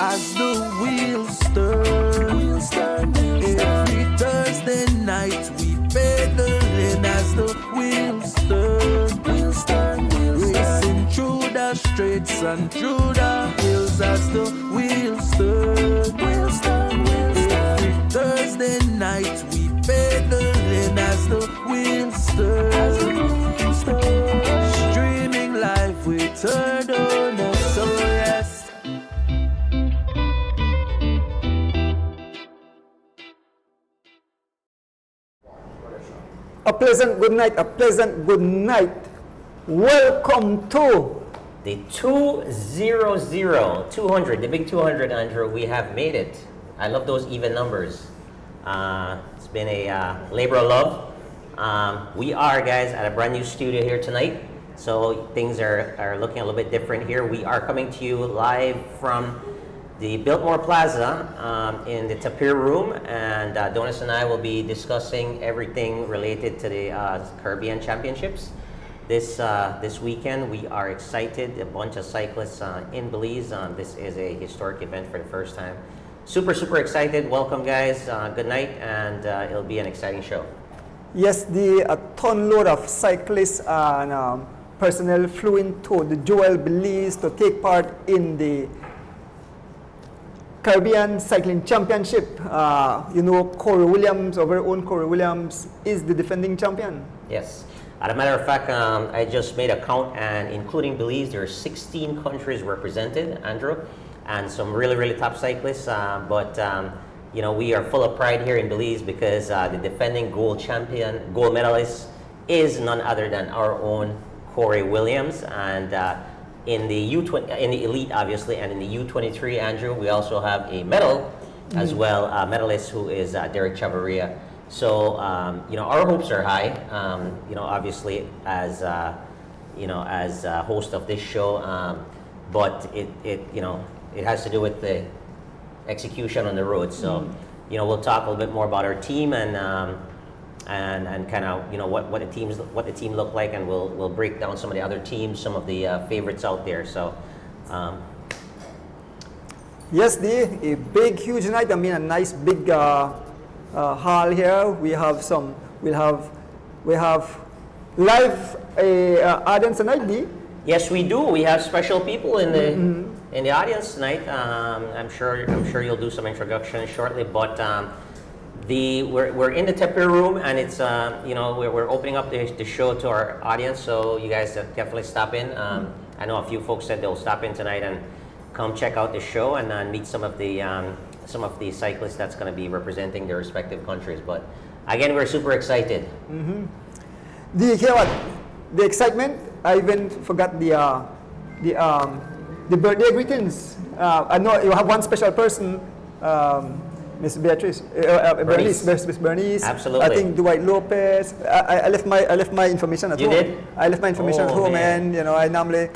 as the wheels turn. Every Thursday night we pedaling as the wheels turn. Racing through the streets and through the hills as the wheels turn. Every Thursday night we pedaling as the wheels turn. Streaming live with Turner, so yes. A pleasant good night. Welcome to the 200, the big 200, Andrew. We have made it. I love those even numbers. It's been a labor of love. We are, guys, at a brand new studio here tonight. So things are looking a little bit different here. We are coming to you live from the Biltmore Plaza in the Tapir Room, and Donis and I will be discussing everything related to the Caribbean Championships. This weekend, we are excited. A bunch of cyclists in Belize. This is a historic event for the first time. Super excited. Welcome, guys. Good night, and it'll be an exciting show. Yes, the ton load of cyclists and personnel flew into the Joel Belize to take part in the Caribbean Cycling Championship. Corey Williams, our own Corey Williams, is the defending champion. Yes. As a matter of fact, I just made a count, and including Belize, there are 16 countries represented, Andrew, and some really top cyclists. But we are full of pride here in Belize because the defending gold medalist is none other than our own Corey Williams, and in the elite, obviously, and in the U23, Andrew, we also have a medal as well, a medalist who is Derek Chavarria. So, our hopes are high. Obviously, as host of this show, but it has to do with the execution on the road. So, we'll talk a little bit more about our team and kind of what the team look like, and we'll break down some of the other teams, some of the favorites out there. So, yes, a big, huge night. I mean, a nice big hall here. We have live audience tonight, D. Yes, we do. We have special people in the audience tonight. I'm sure you'll do some introduction shortly, but. We're in the Tapir Room, and it's we're opening up the show to our audience, so you guys definitely stop in. I know a few folks said they'll stop in tonight and come check out the show and meet some of the cyclists that's going to be representing their respective countries. But again, we're super excited. The excitement. I even forgot the birthday greetings. I know you have one special person. Miss Beatrice, Miss Bernice. Absolutely. I think Dwight Lopez. I left my information at home. You did? I left my information at home, man. and I normally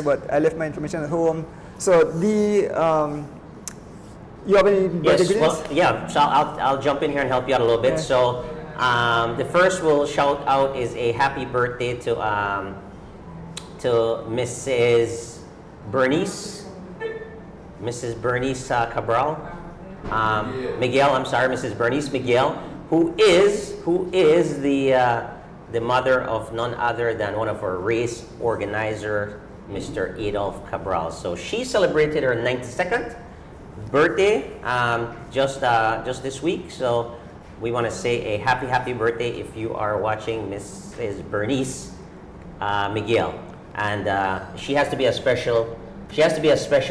but I left my information at home. So you have any birthday greetings? Well, yeah. So I'll jump in here and help you out a little bit. Yeah. So the first we'll shout out is a happy birthday to Mrs. Bernice Cabral. Mrs. Bernice Miguel, who is the mother of none other than one of our race organizer, Mr. Adolf Cabral. So she celebrated her 92nd birthday just this week. So we want to say a happy birthday if you are watching Mrs. Bernice Miguel, and she has to be a special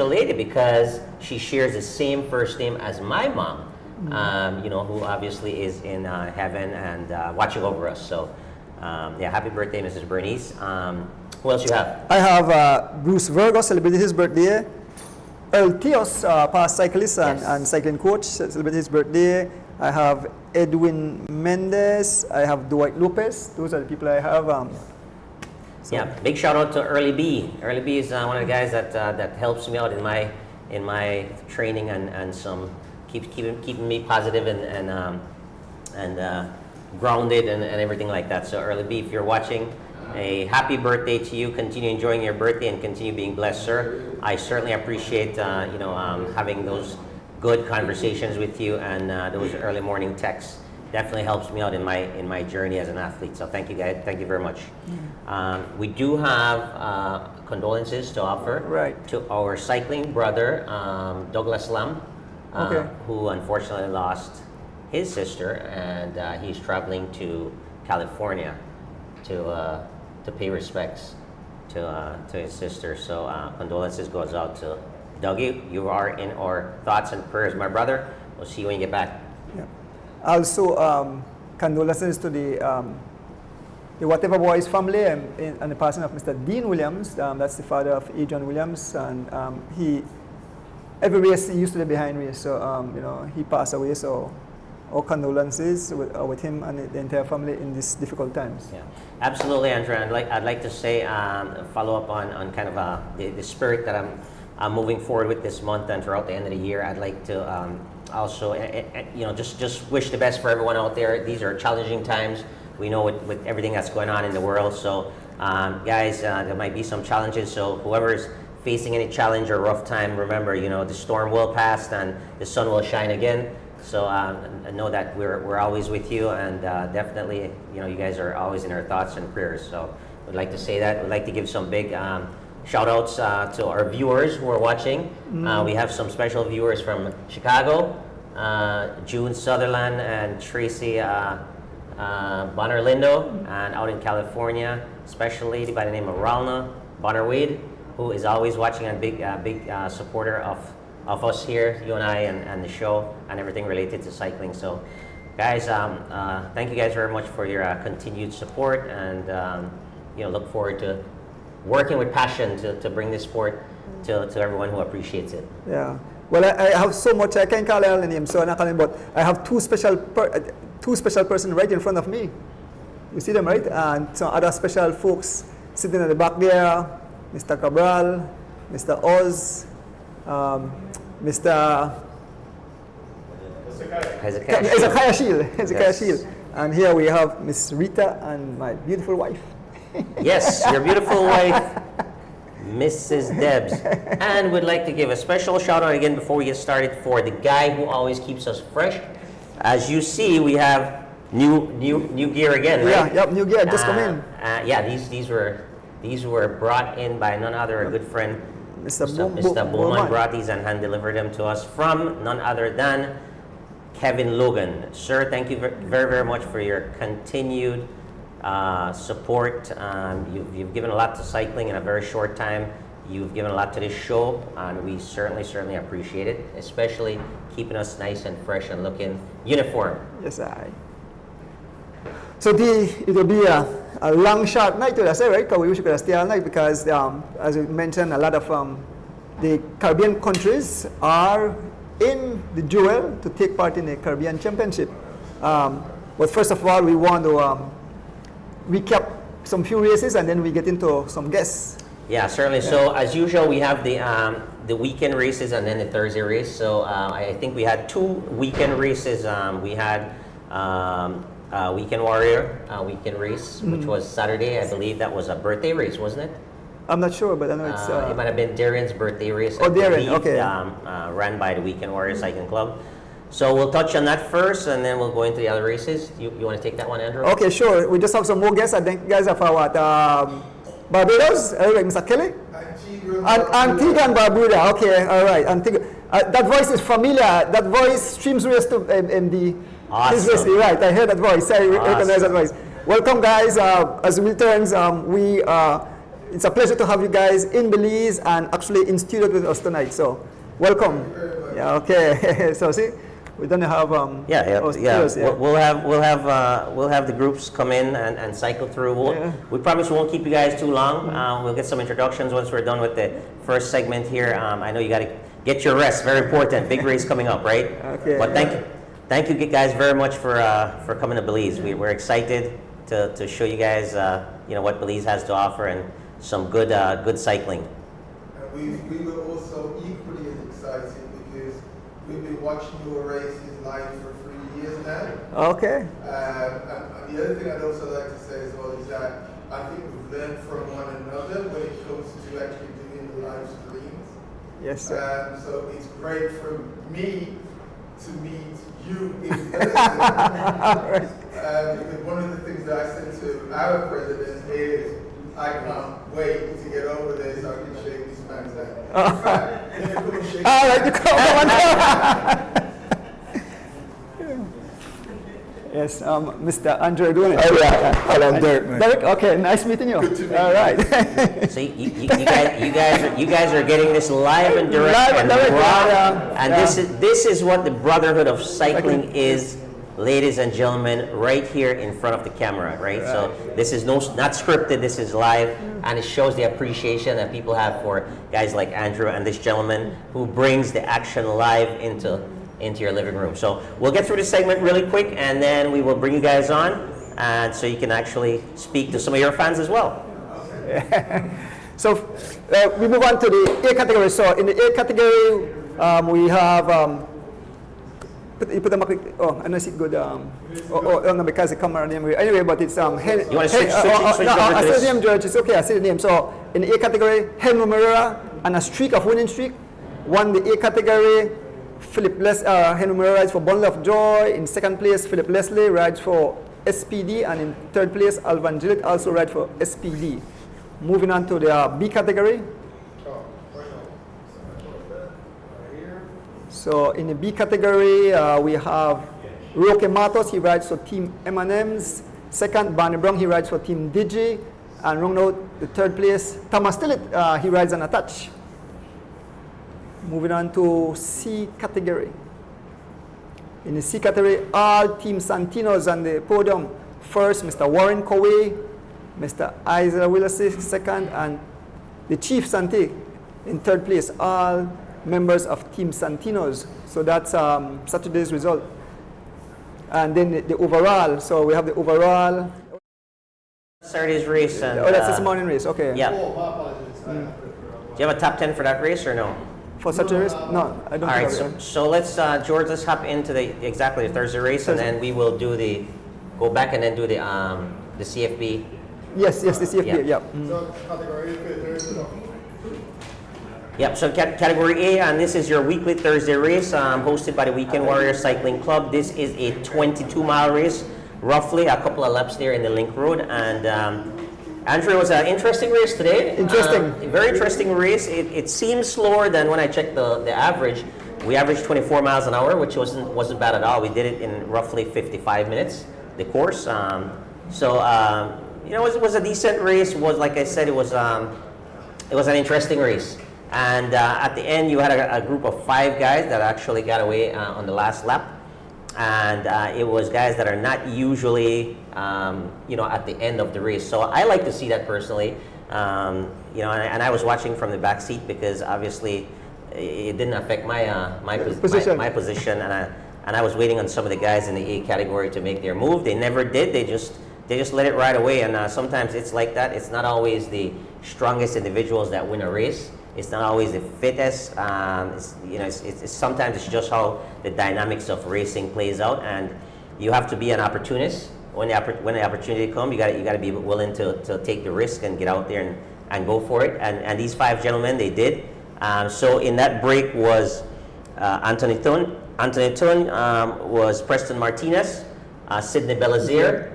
lady because she shares the same first name as my mom, who obviously is in heaven and watching over us. So, happy birthday, Mrs. Bernice. Who else you have? I have Bruce Virgo celebrated his birthday. Earl Theos, past cyclist and cycling coach, celebrated his birthday. I have Edwin Mendez. I have Dwight Lopez. Those are the people I have. Big shout out to Early B. Early B is one of the guys that helps me out in my training and some keeping me positive and grounded and everything like that. So Early B, if you're watching, A happy birthday to you. Continue enjoying your birthday and continue being blessed, sir. I certainly appreciate having those good conversations with you and those early morning texts. Definitely helps me out in my journey as an athlete. So thank you, guys. Thank you very much. We do have condolences to offer to our cycling brother, Douglas Lam, who unfortunately lost his sister, and he's traveling to California to pay respects to his sister. So condolences goes out to Dougie. You are in our thoughts and prayers, my brother. We'll see you when you get back. Yeah. Also, condolences to the Whatever Boys family and the passing of Mr. Dean Williams. That's the father of Adrian Williams, and every race he used to be behind race. So he passed away. So our condolences with him and the entire family in these difficult times. Yeah, absolutely, Andrew. I'd like to say follow up on kind of the spirit that I'm moving forward with this month and throughout the end of the year. I'd like to also just wish the best for everyone out there. These are challenging times. We know with everything that's going on in the world. So guys, there might be some challenges. So whoever's facing any challenge or rough time, remember, the storm will pass and the sun will shine again. So know that we're always with you, and definitely, you guys are always in our thoughts and prayers. So we'd like to say that. We'd like to give some big shout outs to our viewers who are watching. We have some special viewers from Chicago, June Sutherland and Tracy Bonner-Lindo, and out in California, special lady by the name of Ralna Bonner-Wade, who is always watching and big supporter of us here, you and I, and the show and everything related to cycling. So guys, thank you guys very much for your continued support, and look forward to working with passion to bring this sport to everyone who appreciates it. Yeah. Well, I have so much. I can't call all the names, so I'm not calling, but I have two special persons right in front of me. You see them, right? And some other special folks sitting at the back there, Mr. Cabral, Mr. Oz, Mr. Hezekiah Shield. And here we have Miss Rita and my beautiful wife. Yes, your beautiful wife, Mrs. Debs. And we'd like to give a special shout out again before we get started for the guy who always keeps us fresh. As you see, we have new gear again, right? Yeah, new gear just come in. These were brought in by none other, a good friend, Mr. Bowman brought these and hand delivered them to us from none other than Kevin Logan. Sir, thank you very, very much for your continued support. You've given a lot to cycling in a very short time. You've given a lot to this show, and we certainly appreciate it, especially keeping us nice and fresh and looking uniform. Yes, So it will be a long, sharp night to say, right? Because we wish we could stay all night because, as you mentioned, a lot of the Caribbean countries are in the duel to take part in the Caribbean Championship. But first of all, we want to recap some few races, and then we get into some guests. Yeah, certainly. Yeah. So as usual, we have the weekend races and then the Thursday race. So I think we had 2 weekend races. We had Weekend Warrior weekend race, which was Saturday. I believe that was a birthday race, wasn't it? I'm not sure, but I know it's... it might have been Darian's birthday race. Oh, Darian, okay. Ran by the Weekend Warrior Cycling Club. So we'll touch on that first, and then we'll go into the other races. You want to take that one, Andrew? Okay, sure. We just have some more guests. I think guys are for what? Barbados? Mr. Kelly? Antigua and Barbuda. Okay, all right. Antigua. That voice is familiar. That voice streams race to MD. Awesome. Right, I heard that voice. I recognize that voice. Welcome, guys. As returns, it's a pleasure to have you guys in Belize and actually in studio with us tonight. So, welcome. Yeah. Okay. So, see, we don't have We'll have the groups come in and cycle through. We promise we won't keep you guys too long. We'll get some introductions once we're done with the first segment here. I know you got to get your rest. Very important. Big race coming up, right? Okay. But thank you guys very much for coming to Belize. We're excited to show you guys what Belize has to offer and some good cycling. And we were also equally as excited because we've been watching your races live for 3 years now. Okay. And the other thing I'd also like to say as well is that I think we've learned from one another when it comes to actually doing the live streams. Yes, sir. So it's great for me to meet you in person. Because one of the things that I said to our president is, I can't wait to get over there so I can shake this man's hand. In fact, let me come and shake All right, come on. Yes, Mr. Andre doing it. Oh yeah, hello, Derek. Man. Derek, okay, nice meeting you. Good to meet All right. So you guys are getting this live and direct Live and and direct, raw, yeah. and this is what the brotherhood of cycling is, ladies and gentlemen, right here in front of the camera, right? So this is not scripted. This is live, and it shows the appreciation that people have for guys like Andrew and this gentleman who brings the action live into your living room. So we'll get through this segment really quick, and then we will bring you guys on, and so you can actually speak to some of your fans as well. So we move on to the A category. So in the A category, we have put them up. Oh, I know it's good. No, because the camera name. Anyway, but it's You want to switch no, over I to see this? the name, George. It's okay. I see the name. So in the A category, Henry Morera and a streak of winning streak won the A category. Henry Morera rides for Bundle of Joy. In second place, Philip Leslie rides for SPD, and in third place, Alvan Gillett also rides for SPD. Moving on to the B category. So in the B category, we have Roque Matos. He rides for Team M&M's. Second, Barney Brown. He rides for Team Digi. And round out the third place, Thomas Tillett. He rides on Attach. Moving on to C category. In the C category, all Team Santinos on the podium. First, Mr. Warren Coway, Mr. Isaiah Willis second, and the Chief Santi in third place. All members of Team Santinos. So that's Saturday's result. And then the overall. So we have the overall. Saturday's race. And, Oh, that's this morning race. Okay. Yeah. Do you have a top 10 for that race or no? For Saturday's? No, I don't All right, have it. so let's, George, let's hop into the Thursday race, and then we will do go back and then do the CFB. Yes, the CFP, Yeah. yeah. So category Thursday. Yep, so category A, and this is your weekly Thursday race hosted by the Weekend Warrior Cycling Club. This is a 22-mile race, roughly a couple of laps there in the Link Road. And Andrew, it was an interesting race today. Interesting. Very interesting race. It seems slower than when I checked the average. We averaged 24 miles an hour, which wasn't bad at all. We did it in roughly 55 minutes, the course. It was a decent race. It was, like I said, it was an interesting race. And at the end, you had a group of 5 guys that actually got away on the last lap. And it was guys that are not usually, at the end of the race. So I like to see that personally. And I was watching from the back seat because obviously it didn't affect my position. And I was waiting on some of the guys in the A category to make their move. They never did. They just let it ride away. And sometimes it's like that. It's not always the strongest individuals that win a race. It's not always the fittest. Sometimes it's just how the dynamics of racing plays out, and you have to be an opportunist. When the opportunity comes, you got to be willing to take the risk and get out there and go for it. And these 5 gentlemen, they did. So in that break was Anthony Thun. Anthony Thun was Preston Martinez, Sidney Belazier,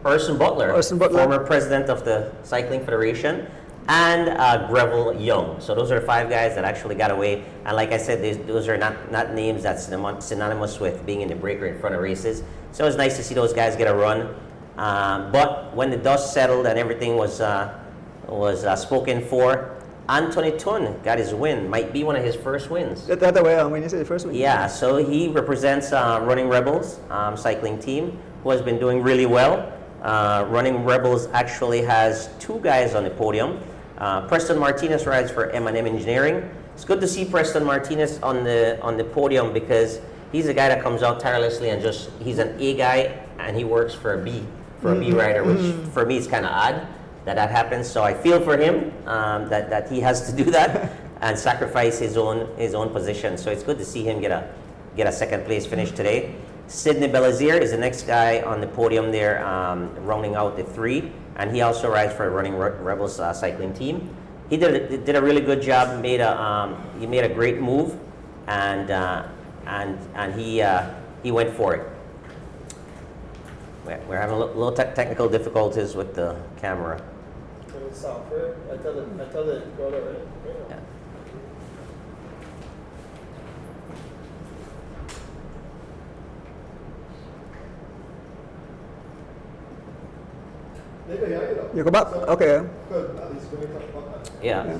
Urson Butler, former president of the Cycling Federation, and Greville Young. So those are 5 guys that actually got away. And like I said, those are not names that's synonymous with being in the break or in front of races. So it was nice to see those guys get a run. But when the dust settled and everything was spoken for, Anthony Thun got his win. Might be one of his first wins. The other way, when you say the first win? Yeah, so he represents Running Rebels cycling team, who has been doing really well. Running Rebels actually has 2 guys on the podium. Preston Martinez rides for M&M Engineering. It's good to see Preston Martinez on the podium because he's a guy that comes out tirelessly and he's an A guy and he works for a B rider, which for me is kind of odd that happens. So I feel for him that he has to do that and sacrifice his own position. So it's good to see him get a second place finish today. Sidney Belazier is the next guy on the podium there, rounding out the 3. and he also rides for the Running Rebels cycling team. He did a really good job. He made a great move, and he went for it. We're having a little technical difficulties with the camera. Software. I tell it go to it. Yeah. You go back? Okay. Yeah.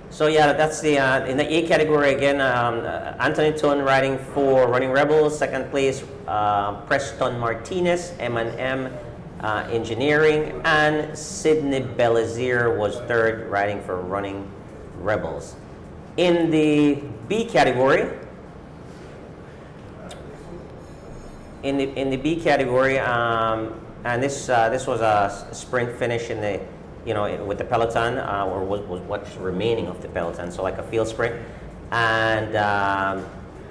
So yeah, that's the in the A category again. Anthony Tun riding for Running Rebels. Second place, Preston Martinez, M&M Engineering, and Sidney Belazier was third, riding for Running Rebels. In the B category, in the B category, and this was a sprint finish in the, with the peloton, or was what's remaining of the peloton, so like a field sprint. And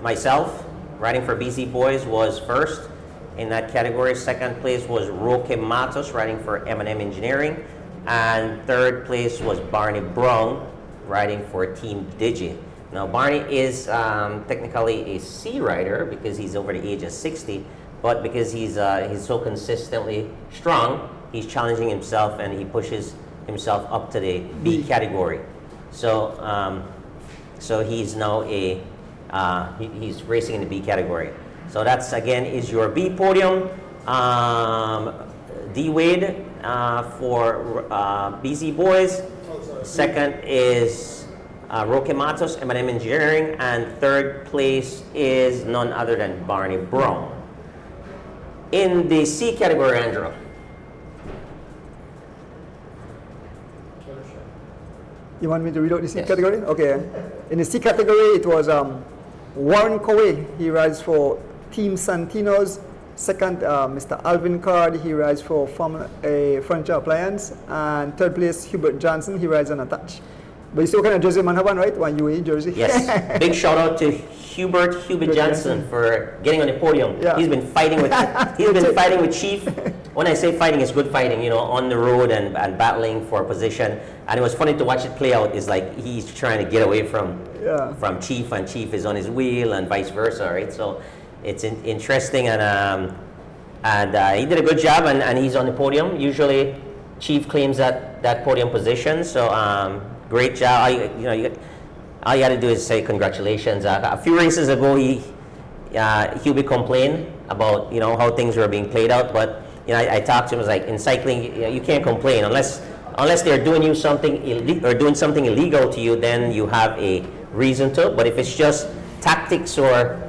myself, riding for BC Boys, was first in that category. Second place was Roque Matos, riding for M&M Engineering. And third place was Barney Brown, riding for Team Digi. Now, Barney is technically a C rider because he's over the age of 60, but because he's so consistently strong, he's challenging himself and he pushes himself up to the B category. So, so he's now he's racing in the B category. So that's again is your B podium. D Wade for BC Boys. Second is Roque Matos, M&M Engineering, and third place is none other than Barney Brown. In the C category, Andrew. You want me to read out the C category? Okay. In the C category, it was Warren Cowie. He rides for Team Santinos. Second, Mr. Alvin Card. He rides for Furniture Appliance. And third place, Hubert Johnson. He rides on Attach. But you still kind of jersey man have one, right? One UAE jersey. Yes. Big shout out to Hubert Johnson for getting on the podium. Yeah. He's been fighting with fighting with Chief. When I say fighting, it's good fighting, on the road and battling for a position. And it was funny to watch it play out. It's like he's trying to get away from Chief, and Chief is on his wheel, and vice versa, right? So it's interesting, and he did a good job, and he's on the podium. Usually, Chief claims that podium position. So great job. All you got to do is say congratulations. A few races ago, Hubie complained about how things were being played out, but I talked to him. I was like, in cycling, you can't complain unless they're doing something illegal to you. Then you have a reason to. But if it's just tactics or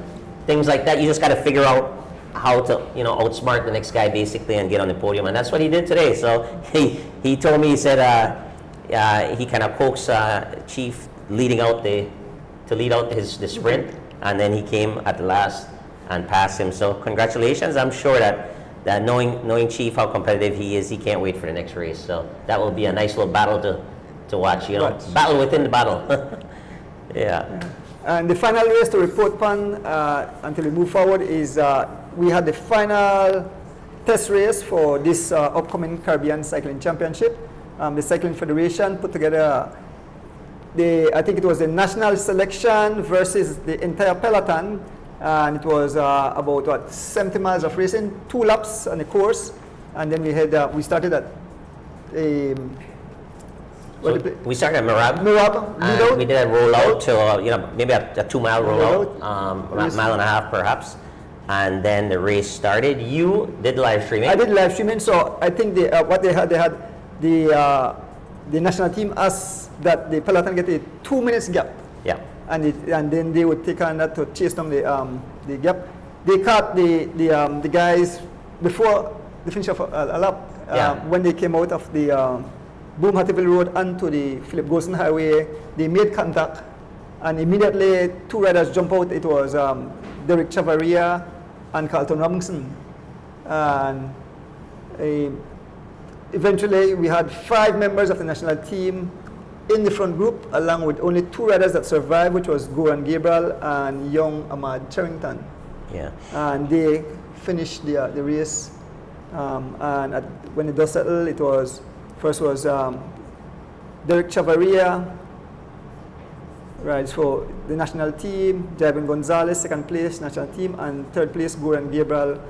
things like that, you just got to figure out how to outsmart the next guy basically and get on the podium, and that's what he did today. So he told me, he said he kind of coaxed Chief lead out the sprint, and then he came at the last and passed him. So congratulations. I'm sure that knowing Chief how competitive he is, he can't wait for the next race. So that will be a nice little battle to watch. Battle within the battle. Yeah. And the final race to report on until we move forward is we had the final test race for this upcoming Caribbean Cycling Championship. The Cycling Federation put together I think it was the national selection versus the entire peloton, and it was about 70 miles of racing, 2 laps on the course, and then we started at we started at Mirab. And we did a rollout to maybe a 2 mile rollout, a mile and a half perhaps, and then the race started. You did live streaming. I did live streaming, so I think what they had the national team asked that the peloton get a 2 minutes gap. Yeah. And then they would take on that to chase down the gap. They caught the guys before the finish of a lap. When they came out of the Boom Hattieville Road onto the Philip Golson Highway, they made contact, and immediately 2 riders jumped out. It was Derek Chavaria and Carlton Robinson. And eventually we had 5 members of the national team in the front group, along with only 2 riders that survived, which was Goran Gabriel and young Ahmad Charrington. Yeah. And they finished the race When it does settle, it was first was Derek Chavarria, right, for the national team. Javin Gonzalez, second place, national team, and third place, Goran Gabriel.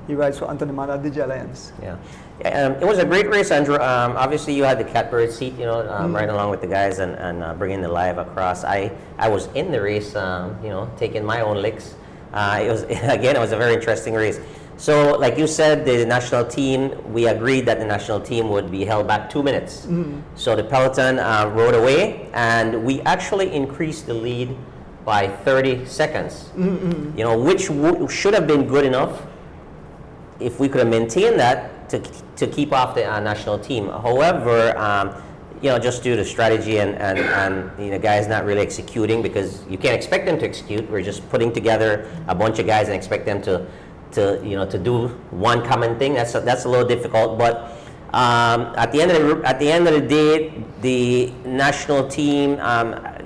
He rides for Anthony Mada Digi Alliance. Yeah. It was a great race, Andrew. Obviously, you had the catbird seat, right along with the guys and bringing the live across. I was in the race, taking my own licks. It was a very interesting race. So, like you said, the national team, we agreed that the national team would be held back 2 minutes. So the peloton rode away, and we actually increased the lead by 30 seconds. Which should have been good enough if we could have maintained that to keep off the national team. However, just due to strategy and guys not really executing, because you can't expect them to execute. We're just putting together a bunch of guys and expect them to do one common thing. That's a little difficult. But at the end of the day, the national team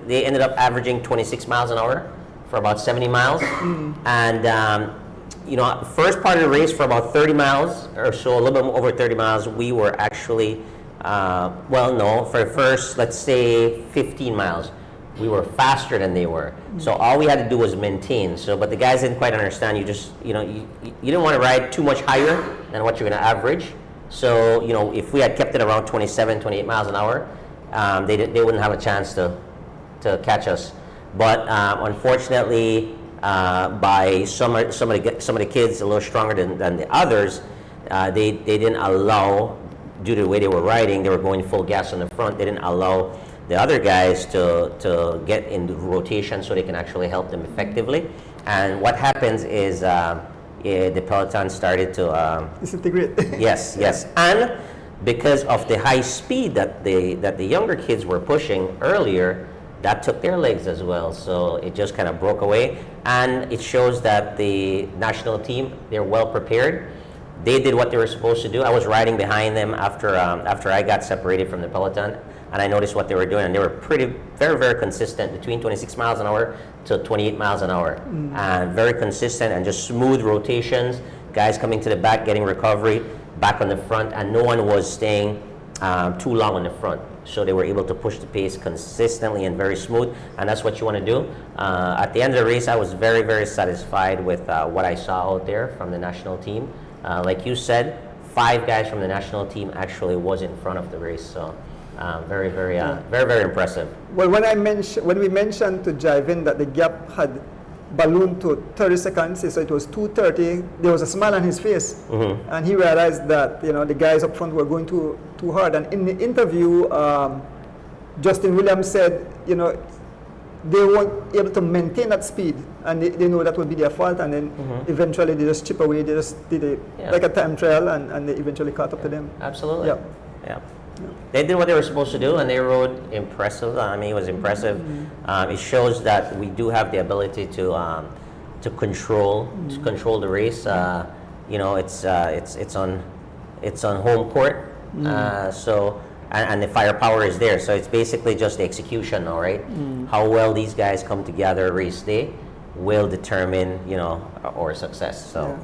they ended up averaging 26 miles an hour for about 70 miles, and first part of the race for about 30 miles or so, a little bit over 30 miles, we were actually, for the first, let's say 15 miles, we were faster than they were. So all we had to do was maintain. But the guys didn't quite understand. You just, you didn't want to ride too much higher than what you're going to average. So, if we had kept it around 27, 28 miles an hour, they wouldn't have a chance to catch us. But unfortunately, by some of the kids a little stronger than the others, they didn't allow, due to the way they were riding, they were going full gas on the front. They didn't allow the other guys to get into rotation so they can actually help them effectively. And what happens is the peloton started to disintegrate. Yes, and because of the high speed that the younger kids were pushing earlier, that took their legs as well. So it just kind of broke away, and it shows that the national team, they're well prepared. They did what they were supposed to do. I was riding behind them after I got separated from the peloton, and I noticed what they were doing, and they were very, very consistent between 26 miles an hour to 28 miles an hour, and very consistent and just smooth rotations. Guys coming to the back, getting recovery, back on the front, and no one was staying too long on the front. So they were able to push the pace consistently and very smooth, and that's what you want to do. At the end of the race, I was very, very satisfied with what I saw out there from the national team. Like you said, 5 guys from the national team actually was in front of the race. So very, very impressive. Well, when we mentioned to Javin that the gap had ballooned to 30 seconds, so it was 2:30, there was a smile on his face, and he realized that the guys up front were going too hard. And in the interview, Justin Williams said they weren't able to maintain that speed, and they know that would be their fault, and then eventually they just chip away. They just did like a time trial, and they eventually caught up to them. Absolutely. Yeah. They did what they were supposed to do, and they rode impressive. I mean, it was impressive. It shows that we do have the ability to control the race. It's on home court, and the firepower is there. So it's basically just the execution, all right. How well these guys come together race day will determine our success. So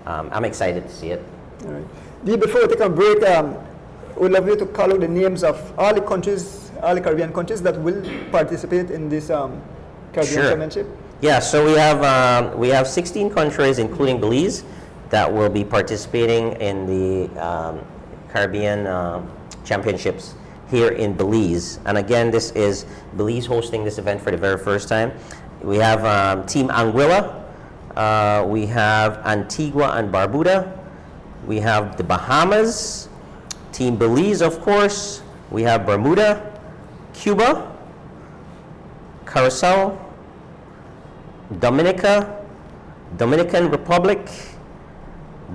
I'm excited to see it. All right. Before we take a break, we'd love you to call out the names of all the countries, all the Caribbean countries that will participate in this Caribbean Championship. Yeah, so we have 16 countries, including Belize, that will be participating in the Caribbean Championships here in Belize. And again, this is Belize hosting this event for the very first time. We have Team Anguilla, we have Antigua and Barbuda, we have the Bahamas, Team Belize, of course. We have Bermuda, Cuba, Curacao, Dominican Republic,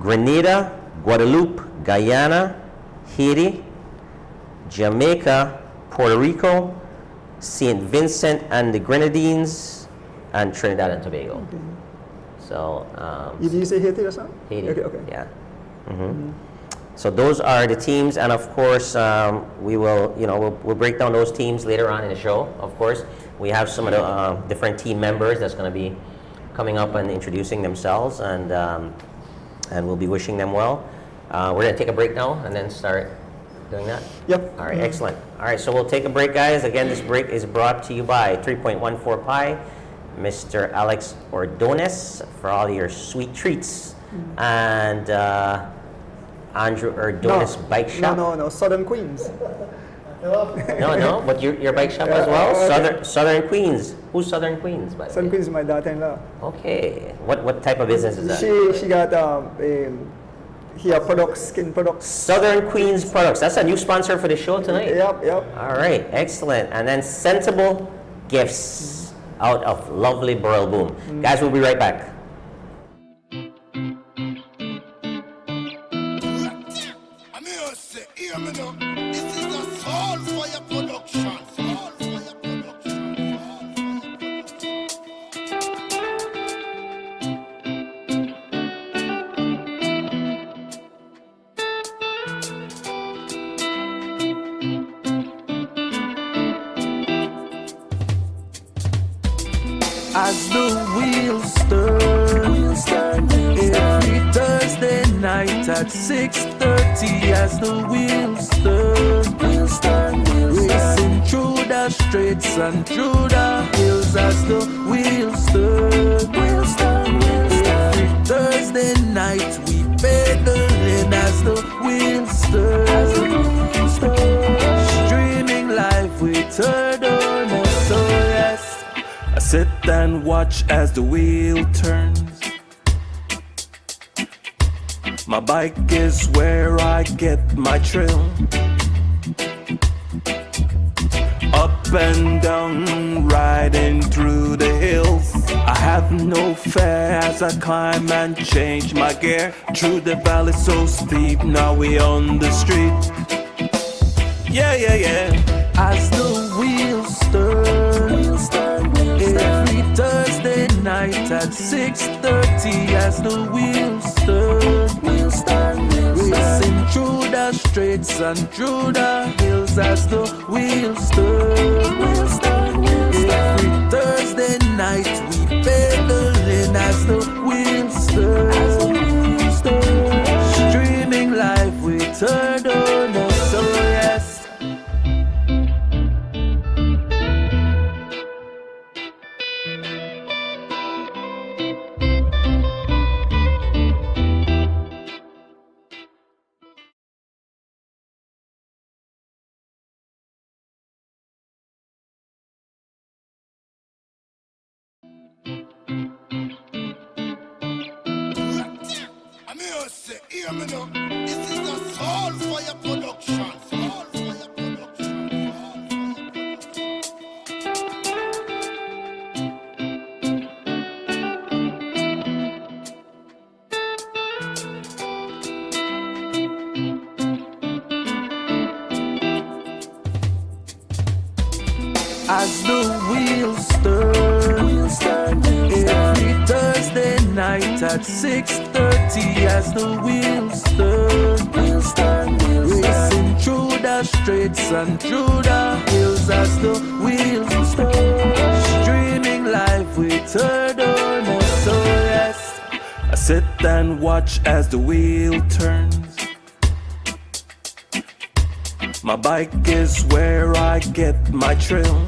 Grenada, Guadeloupe, Guyana, Haiti, Jamaica, Puerto Rico, St. Vincent and the Grenadines, and Trinidad and Tobago. Okay. So, did you say Haiti or something? Haiti. Okay. Yeah. So those are the teams, and of course, we will, we'll break down those teams later on in the show. Of course, we have some of the different team members that's going to be coming up and introducing themselves, and and we'll be wishing them well. We're going to take a break now and then start doing that. Yep. All right, excellent. All right, so we'll take a break, guys. Again, this break is brought to you by 3.14 Pi, Mr. Alex Ordonez for all your sweet treats, and Andrew Ordonez Bike Shop. No, Southern Queens. No, but your bike shop as well? Southern Queens. Who's Southern Queens, by the Southern way? Queens is my daughter-in-law. Okay. What type of business is that? She got hair products, skin products. Southern Queens Products. That's a new sponsor for the show tonight. Yep. All right, excellent. And then Sensible Gifts out of lovely Burl Boom. Guys, we'll be right back. This is a soul for your production. As the wheels turn, every Thursday night at 6:30. As the wheels turn, racing through the streets and through the hills. As the wheels turn, every Thursday night we pedaling. As the wheels turn, streaming live with Ordonez. So yes, I sit and watch as the wheel turns. My bike is where I get my thrill. Up and down, riding through the hills. I have no fear as I climb and change my gear. Through the valley so steep, now we on the street. Yeah. As the wheels turn, every Thursday night at 6:30. As the wheels turn, racing through the streets and through the hills. As the wheels turn, every Thursday night we pedaling. As the wheels turn, streaming live with Ordonez. So yes. This is a soul for your production. As the wheels turn, every Thursday night at 6:30. As the wheels turn, racing through the streets and through the hills. As the wheels turn, streaming live with Ordonez. So yes, I sit and watch as the wheel turns. My bike is where I get my thrill.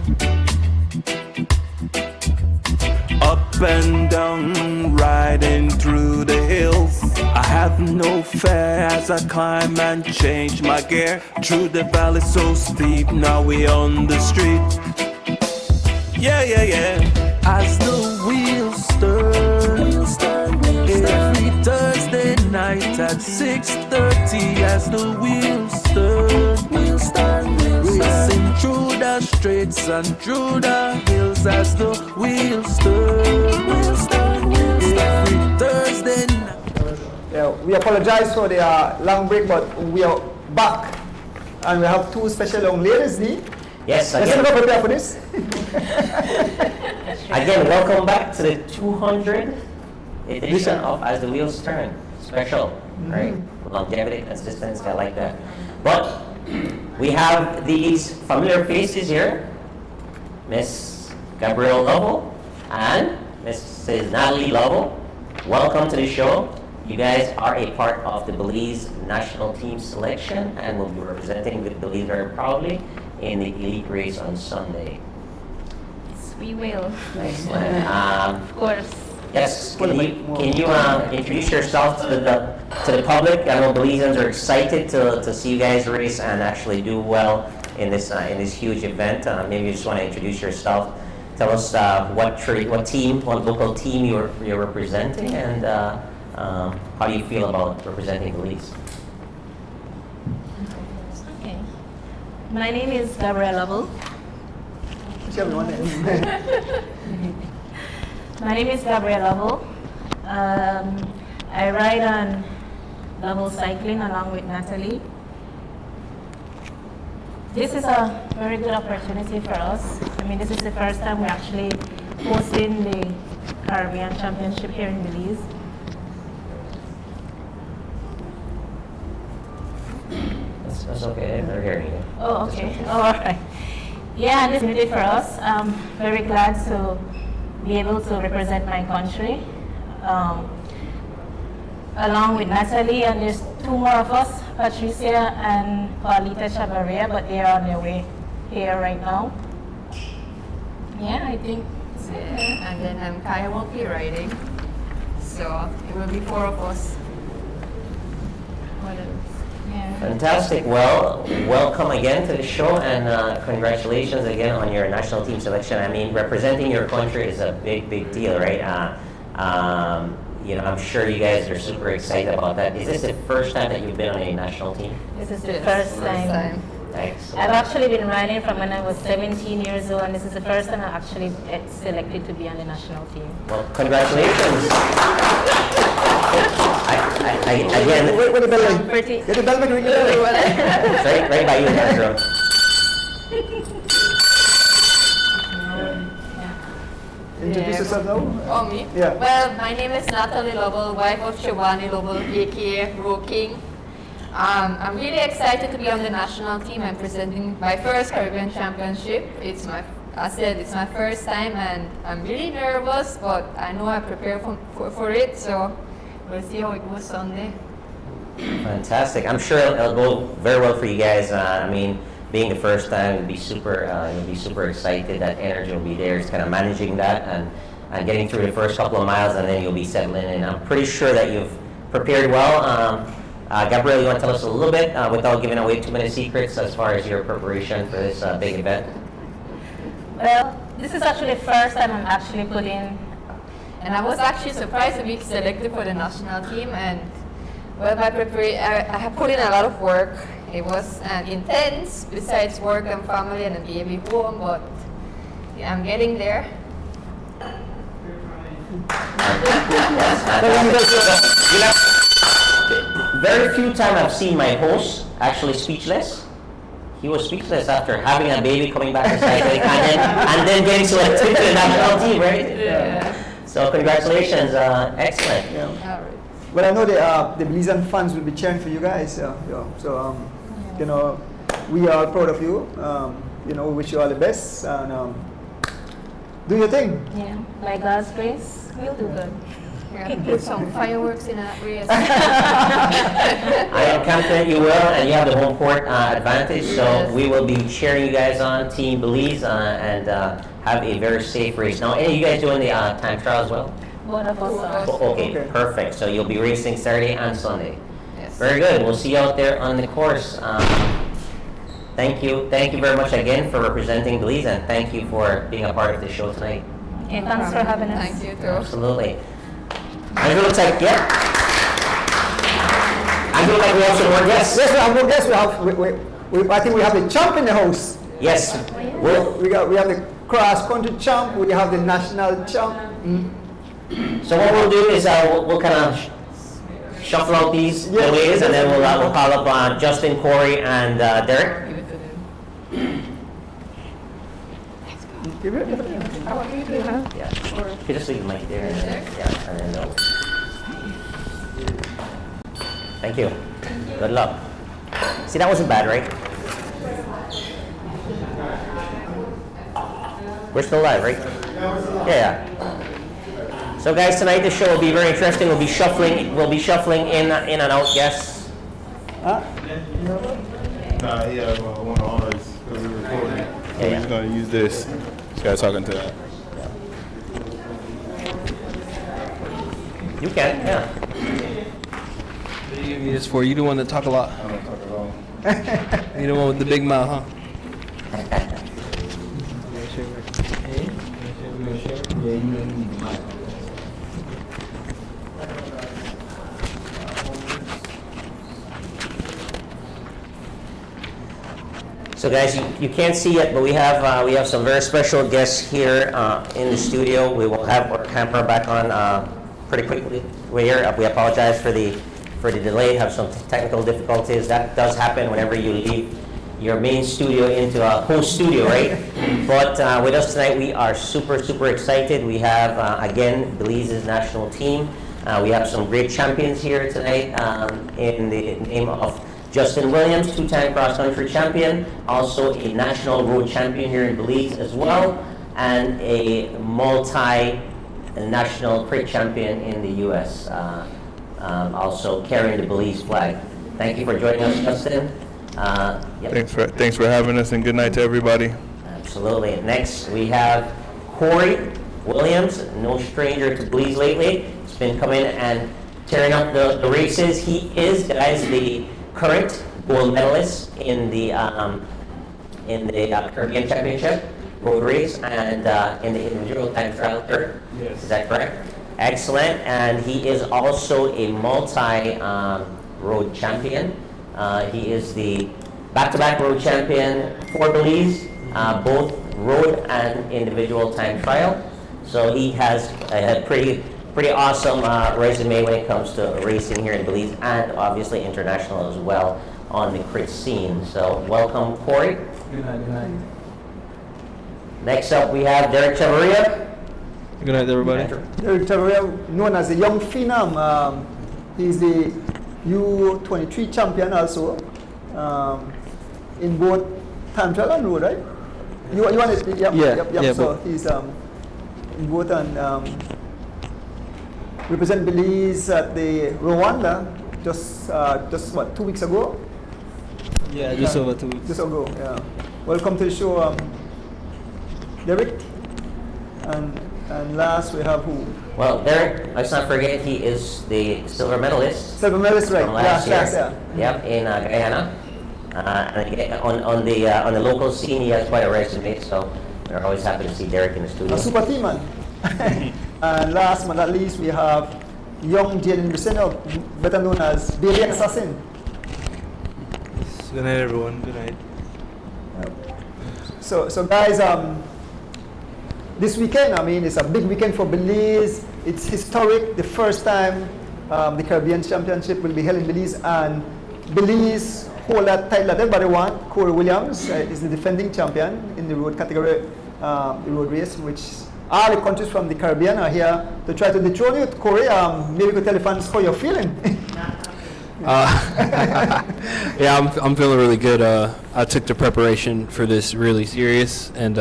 Up and down, riding through the hills. I have no fear as I climb and change my gear. Through the valley so steep, now we on the street. Yeah. As the wheels turn, every Thursday night at 6:30. As the wheels turn, racing through the streets and through the hills. As the wheels turn, every Thursday night. Yeah, we apologize for the long break, but we are back. And we have two special young ladies, Dee. Yes, Let's again. prepare for this. Again, welcome back to the 200th edition of As the Wheels Turn. Special, right? Longevity, consistency, I like that. But we have these familiar faces here. Miss Gabrielle Lovell and Mrs. Natalie Lovell. Welcome to the show. You guys are a part of the Belize national team selection and will be representing the Belize very proudly in the elite race on Sunday. Yes, we will. Excellent. Of course. Yes, can you introduce yourself to the public? I know Belizeans are excited to see you guys race and actually do well in this huge event. Maybe you just want to introduce yourself. Tell us what local team you're representing, and how do you feel about representing Belize? Okay. My name is Gabrielle Lovell. She have one name. My name is Gabrielle Lovell. I ride on double cycling along with Natalie. This is a very good opportunity for us. I mean, this is the first time we're actually hosting the Caribbean Championship here in Belize. That's okay. They're hearing you. Oh, okay. Oh, all right. Yeah, and this is it for us. I'm very glad to be able to represent my country along with Natalie, and there's two more of us, Patricia and Paulita Chavarria, but they are on their way here right now. Yeah, I think that's it. And then Kaya won't be riding, so it will be 4 of us. What else? Yeah. Fantastic. Well, welcome again to the show, and congratulations again on your national team selection. I mean, representing your country is a big deal, right? I'm sure you guys are super excited about that. Is this the first time that you've been on a national team? This is the Yes, first time. Excellent. I've actually been riding from when I was 17 years old, and this is the first time I actually get selected to be on the national team. Well, congratulations. Again, Wait, the bell I'm ring. pretty. Get the bell ring, ring the bell ring. it's right by you, Andrew. Introduce yourself now. Oh, me? Yeah. Well, my name is Natalie Lovell, wife of Shivani Lovell, aka Ro King. I'm really excited to be on the national team. I'm presenting my first Caribbean Championship. It's my first time, and I'm really nervous, but I know I prepared for it, so we'll see how it goes Sunday. Fantastic. I'm sure it'll go very well for you guys. I mean, being the first time, you'll be super excited. That energy will be there. It's kind of managing that and getting through the first couple of miles, and then you'll be settling in. I'm pretty sure that you've prepared well. Gabrielle, you want to tell us a little bit, without giving away too many secrets, as far as your preparation for this big event? Well, this is actually the first time I'm actually putting. And I was actually surprised to be selected for the national team, and well, my preparation, I have put in a lot of work. It was intense, besides work and family and a baby home, but yeah, I'm getting there. Very few times I've seen my host actually speechless. He was speechless after having a baby, coming back to cycling, and then getting selected to the national team, right? Yeah. So congratulations, excellent. Yeah. All right. But I know the Belizean fans will be cheering for you guys. So we are proud of you. We wish you all the best, and do your thing. Yeah, by God's grace, we'll do good. We're gonna put some fireworks in that race. I am confident you will, and you have the home court advantage, so Yes. we will be cheering you guys on, Team Belize, and have a very safe race. Now, are you guys doing the time trial as well? Both of us are. Okay, Okay. perfect. So you'll be racing Saturday and Sunday. Yes. Very good. We'll see you out there on the course. Thank you very much again for representing Belize, and thank you for being a part of the show tonight. Okay, thanks for having us. Thank you too. Absolutely. Andrew, looks like, yeah. Andrew, looks like we have some more guests. Yes, we have more guests. I think we have the champ in the house. Yes. Well, We have the cross country champ. We have the national champ. so what we'll do is we'll kind of shuffle out these Yeah. ways, and then we'll call up Justin, Corey, and Derek. Give it to them. Give it. Yeah. You just leave the mic there. Yeah, and then thank you. Good luck. See, that wasn't bad, right? We're still live, right? Yeah. So guys, tonight the show will be very interesting. We'll be shuffling in and out guests. Nah, he have one of ours because we're recording. So we're just gonna use this. This guy talking to that. You can, yeah. What are you giving me this for? You the one that talk a lot. I don't talk at all. You the one with the big mouth, huh? So guys, you can't see it, but we have some very special guests here in the studio. We will have our camera back on pretty quickly. We apologize for the delay. Have some technical difficulties. That does happen whenever you leave your main studio into a host studio, right? But with us tonight, we are super excited. We have again Belize's national team. We have some great champions here tonight in the name of Justin Williams, two-time cross-country champion, also a national road champion here in Belize as well, and a multi-national crate champion in the U.S., also carrying the Belize flag. Thank you for joining us, Justin. Yep. Thanks for having us, and good night to everybody. Absolutely. Next, we have Corey Williams, no stranger to Belize lately. He's been coming and tearing up the races. He is, guys, the current gold medalist in the Caribbean Championship road race and in the individual time trial third. Yes. Is that correct? Excellent. And he is also a road champion. He is the back-to-back road champion for Belize, both road and individual time trial. So he has a pretty awesome resume when it comes to racing here in Belize and obviously international as well on the crit scene. So welcome, Corey. Good night. Next up, we have Derek Chavarria. Good night, everybody. Derek Chavarria, known as the Young Phenom. He's the U23 champion also in both time trial and road, right? You want it? Yep. So he's in both and represent Belize at the Rwanda just what, 2 weeks ago? Yeah, just over 2 weeks. Just ago, yeah. Welcome to the show, Derek. And last we have who? Well, Derek, let's not forget he is the silver medalist. Silver medalist, right? From last year. Yeah. Yep, in Guyana. And again, on the local scene, he has quite a resume, so we're always happy to see Derek in the studio. A super team man. And last but not least, we have young Jaden Luceno, better known as Baby Assassin. Good night, everyone. Good night. So guys, this weekend, I mean, it's a big weekend for Belize. It's historic. The first time the Caribbean Championship will be held in Belize, and Belize hold that title that everybody wants. Corey Williams is the defending champion in the road category, the road race, which all the countries from the Caribbean are here to try to dethrone you. Corey, maybe you could tell the fans how you're feeling. Yeah, I'm feeling really good. I took the preparation for this really serious and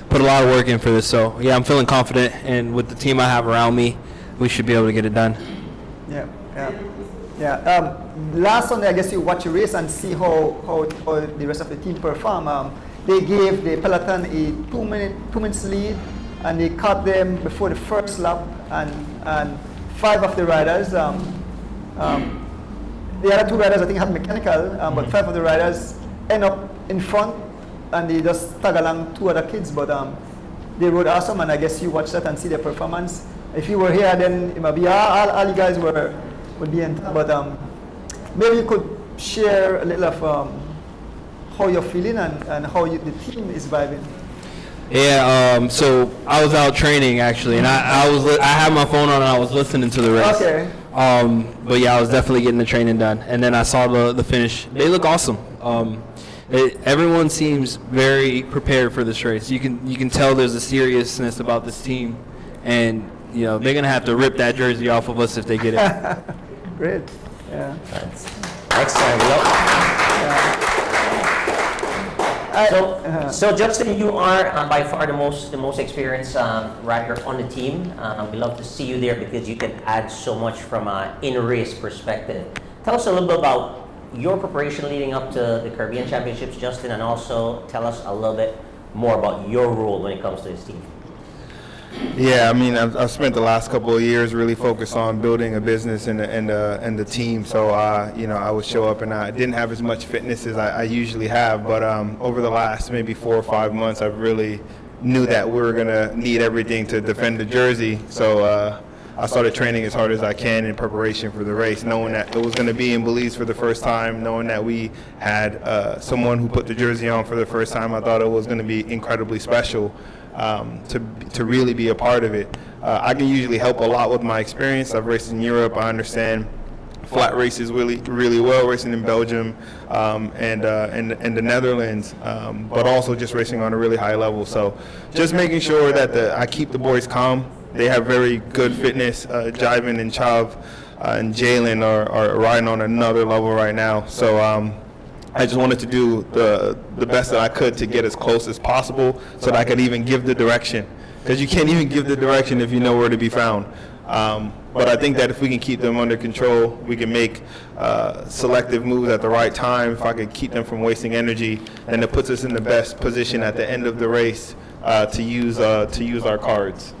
put a lot of work in for this. So yeah, I'm feeling confident, and with the team I have around me, we should be able to get it done. Yeah. Last Sunday, I guess you watch a race and see how the rest of the team perform. They gave the peloton a 2 minutes lead, and they caught them before the first lap, and 5 of the riders. The other 2 riders, I think, had mechanical, but 5 of the riders end up in front, and they just tag along 2 other kids. But they rode awesome, and I guess you watched that and see their performance. If you were here, then it might be all you guys would be in. But maybe you could share a little of how you're feeling and how the team is vibing. Yeah, so I was out training actually, and I had my phone on and I was listening to the race. Okay. But yeah, I was definitely getting the training done, and then I saw the finish. They look awesome. Everyone seems very prepared for this race. You can tell there's a seriousness about this team, and you know they're gonna have to rip that jersey off of us if they get it. Great. Yeah. Excellent. So Justin, you are by far the most experienced rider on the team. We love to see you there because you can add so much from an in-race perspective. Tell us a little bit about your preparation leading up to the Caribbean Championships, Justin, and also tell us a little bit more about your role when it comes to this team. Yeah, I mean, I've spent the last couple of years really focused on building a business and the team. So, I would show up and I didn't have as much fitness as I usually have. But over the last maybe 4 or 5 months, I've really knew that we were going to need everything to defend the jersey. So I started training as hard as I can in preparation for the race, knowing that it was going to be in Belize for the first time, knowing that we had someone who put the jersey on for the first time. I thought it was going to be incredibly special. To really be a part of it. I can usually help a lot with my experience. I've raced in Europe. I understand flat races really well, racing in Belgium and the Netherlands, but also just racing on a really high level. So just making sure that I keep the boys calm. They have very good fitness. Jivin and Chav and Jalen are riding on another level right now. So I just wanted to do the best that I could to get as close as possible so that I could even give the direction. Because you can't even give the direction if you know where to be found. But I think that if we can keep them under control, we can make selective moves at the right time. If I could keep them from wasting energy, then it puts us in the best position at the end of the race to use our cards.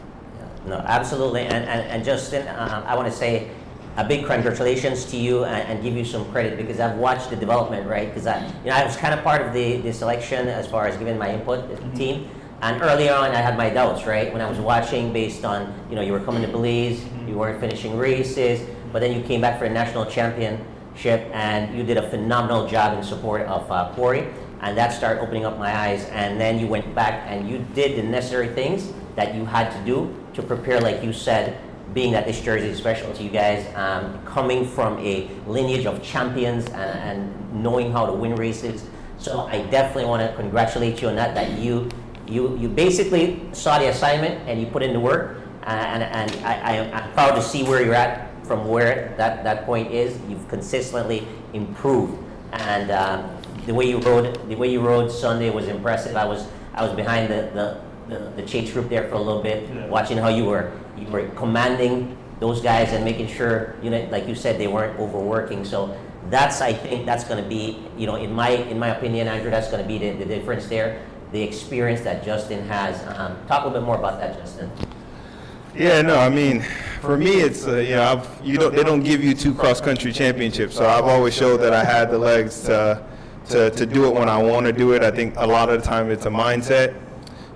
No, absolutely. And Justin, I want to say a big congratulations to you and give you some credit because I've watched the development, right? Because I was kind of part of the selection as far as giving my input to the team. And early on, I had my doubts, right? When I was watching based on, you were coming to Belize, you weren't finishing races, but then you came back for a national championship and you did a phenomenal job in support of Corey. And that started opening up my eyes. And then you went back and you did the necessary things that you had to do to prepare, like you said, being that this jersey is special to you guys, coming from a lineage of champions and knowing how to win races. So I definitely want to congratulate you on that you basically saw the assignment and you put in the work. And I'm proud to see where you're at from where that point is. You've consistently improved. And the way you rode Sunday was impressive. I was behind the chase group there for a little bit, watching how you were commanding those guys and making sure, like you said, they weren't overworking. So I think that's going to be, in my opinion, Andrew, that's going to be the difference there, the experience that Justin has. Talk a little bit more about that, Justin. Yeah, no, I mean, for me, it's they don't give you 2 cross-country championships, so I've always showed that I had the legs to do it when I want to do it. I think a lot of the time it's a mindset.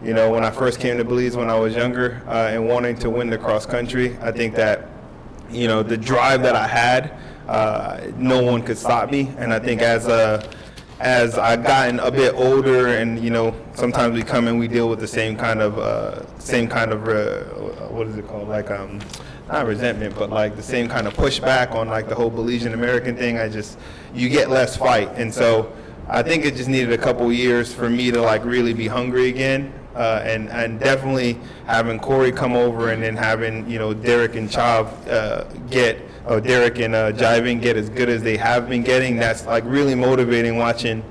When I first came to Belize when I was younger and wanting to win the cross country, I think that, the drive that I had, no one could stop me. And I think as I gotten a bit older and, sometimes we come and we deal with the same kind of what is it called? Like, not resentment, but like the same kind of pushback on like the whole Belizean American thing. You get less fight. And so I think it just needed a couple years for me to like really be hungry again. And definitely having Corey come over and then having, Derek and Chav Derek and Jivin get as good as they have been getting, that's like really motivating watching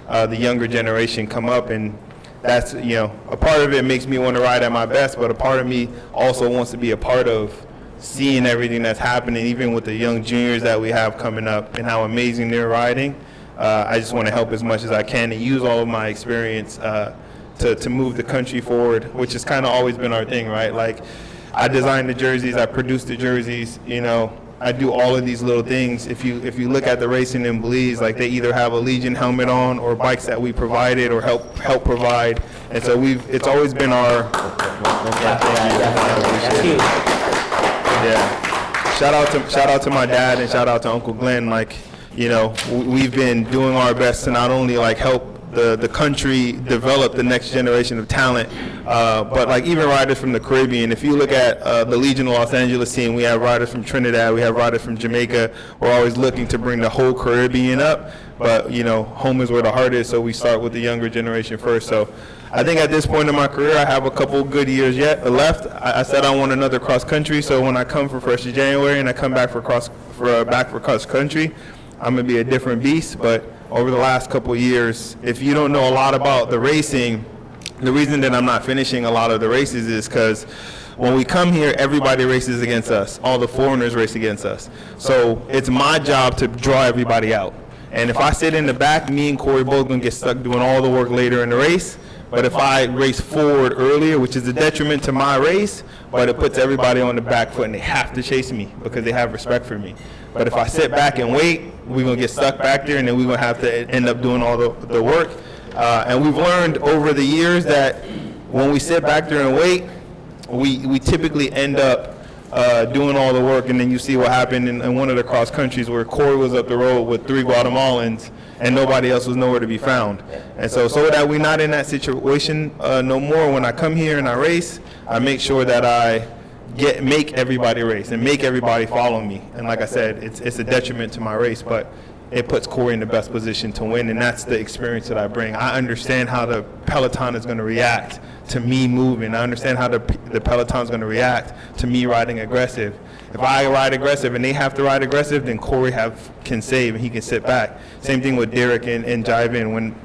the younger generation come up. And that's, a part of it makes me want to ride at my best, but a part of me also wants to be a part of seeing everything that's happening, even with the young juniors that we have coming up and how amazing they're riding. I just want to help as much as I can and use all of my experience to move the country forward, which has kind of always been our thing, right? Like, I design the jerseys, I produce the jerseys, I do all of these little things. If you look at the racing in Belize, like they either have a Legion helmet on or bikes that we provided or help provide, and so it's always been our. That's huge. Yeah. Shout out to my dad and shout out to Uncle Glenn. Like, we've been doing our best to not only like help the country develop the next generation of talent, but like even riders from the Caribbean. If you look at the Legion Los Angeles team, we have riders from Trinidad, we have riders from Jamaica. We're always looking to bring the whole Caribbean up, but home is where the heart is, so we start with the younger generation first. So I think at this point in my career, I have a couple good years left. I said I want another cross country, so when I come for 1st of January and I come back for cross country, I'm gonna be a different beast, but over the last couple of years, if you don't know a lot about the racing, the reason that I'm not finishing a lot of the races is because when we come here, everybody races against us. All the foreigners race against us. So it's my job to draw everybody out. And if I sit in the back, me and Corey both gonna get stuck doing all the work later in the race. But if I race forward earlier, which is a detriment to my race, but it puts everybody on the back foot and they have to chase me because they have respect for me. But if I sit back and wait, we're going to get stuck back there and then we're going to have to end up doing all the work. And we've learned over the years that when we sit back there and wait, we typically end up doing all the work, and then you see what happened in one of the cross countries where Corey was up the road with 3 Guatemalans and nobody else was nowhere to be found. And so that we're not in that situation no more, when I come here and I race, I make sure that I make everybody race and make everybody follow me. And like I said, it's a detriment to my race, but it puts Corey in the best position to win, and that's the experience that I bring. I understand how the peloton is going to react to me moving. I understand how the peloton is going to react to me riding aggressive. If I ride aggressive and they have to ride aggressive, then Corey can save and he can sit back. Same thing with Derek and Jive-In. When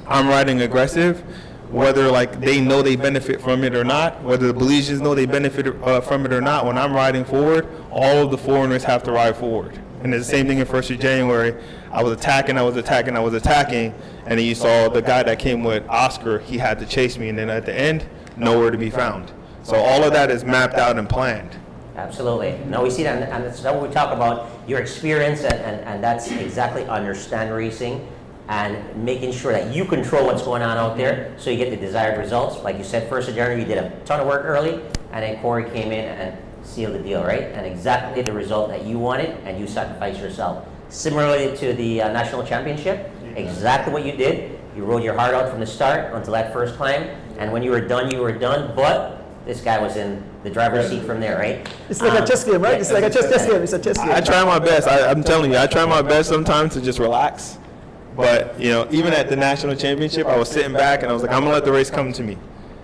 I'm riding aggressive, whether like they know they benefit from it or not, whether the Belizeans know they benefit from it or not, when I'm riding forward, all of the foreigners have to ride forward. And it's the same thing in 1st of January. I was attacking, and then you saw the guy that came with Oscar, he had to chase me, and then at the end, nowhere to be found. So all of that is mapped out and planned. Absolutely. No, we see that, and that's what we talk about, your experience, and that's exactly understand racing and making sure that you control what's going on out there so you get the desired results. Like you said, 1st of January, you did a ton of work early, and then Corey came in and sealed the deal, right? And exactly the result that you wanted, and you sacrificed yourself. Similarly to the national championship, exactly what you did. You rode your heart out from the start until that first climb, and when you were done, but this guy was in the driver's seat from there, right? It's like a chess game, right? It's like a chess game. It's a chess game. I try my best. I'm telling you, I try my best sometimes to just relax. But, you know, even at the national championship, I was sitting back and I was like, I'm going to let the race come to me.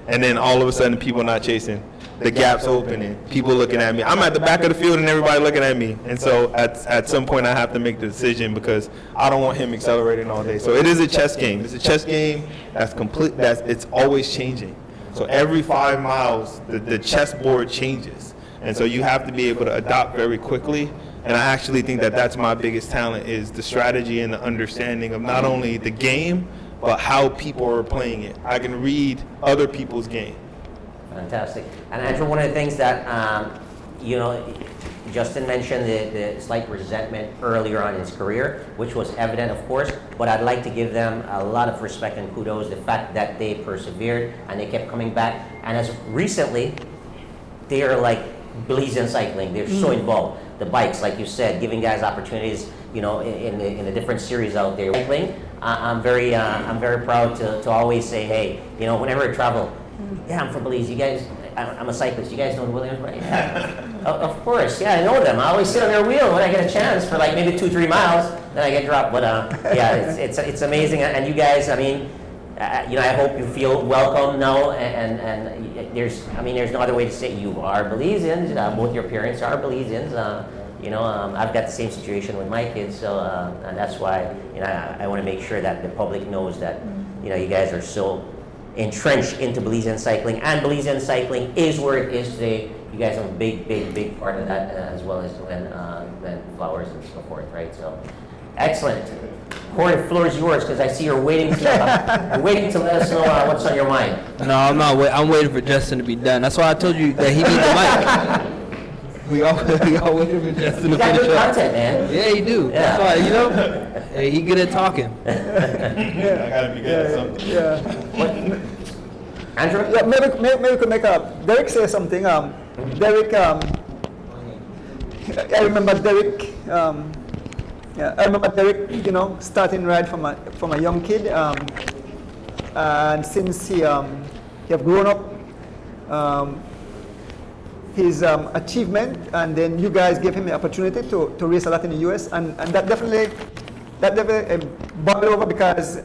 And then all of a sudden, people not chasing. The gap's opening, people looking at me. I'm at the back of the field and everybody looking at me. And so at some point I have to make the decision because I don't want him accelerating all day. So it is a chess game. It's a chess game it's always changing. So every 5 miles, the chessboard changes. And so you have to be able to adapt very quickly. And I actually think that that's my biggest talent, is the strategy and the understanding of not only the game, but how people are playing it. I can read other people's game. Fantastic. And Andrew, one of the things that, Justin mentioned the slight resentment earlier on in his career, which was evident, of course, but I'd like to give them a lot of respect and kudos, the fact that they persevered and they kept coming back. And as recently, they are like Belizean cycling. They're so involved. The bikes, like you said, giving guys opportunities, in the different series out there. Cycling, I'm very proud to always say, hey, whenever I travel, yeah, I'm from Belize. You guys, I'm a cyclist. You guys know the Williams, right? Yeah. Of course, yeah, I know them. I always sit on their wheel when I get a chance for like maybe 2-3 miles. Then I get dropped. But yeah, it's amazing. And you guys, I mean, I hope you feel welcome now. And there's no other way to say it. You are Belizeans. Both your parents are Belizeans. I've got the same situation with my kids. So and that's why I want to make sure that the public knows that you guys are so entrenched into Belizean cycling, and Belizean cycling is where it is today. You guys have a big part of that, as well as when Flowers and so forth, right? So, excellent. Corey, the floor is yours, because I see you're waiting to let us know what's on your mind. No, I'm not. I'm waiting for Justin to be done. That's why I told you that he needs the mic. We all waiting for Justin to finish up. You got good content, man. Yeah, he do. Yeah. That's why, he good at talking. I gotta be good at something. Yeah. Andrew? Yeah, maybe we could make Derek say something. Derek, I remember Derek. I remember Derek, starting ride from a young kid, and since he have grown up, his achievement, and then you guys gave him the opportunity to race a lot in the U.S. and that definitely boiled over, because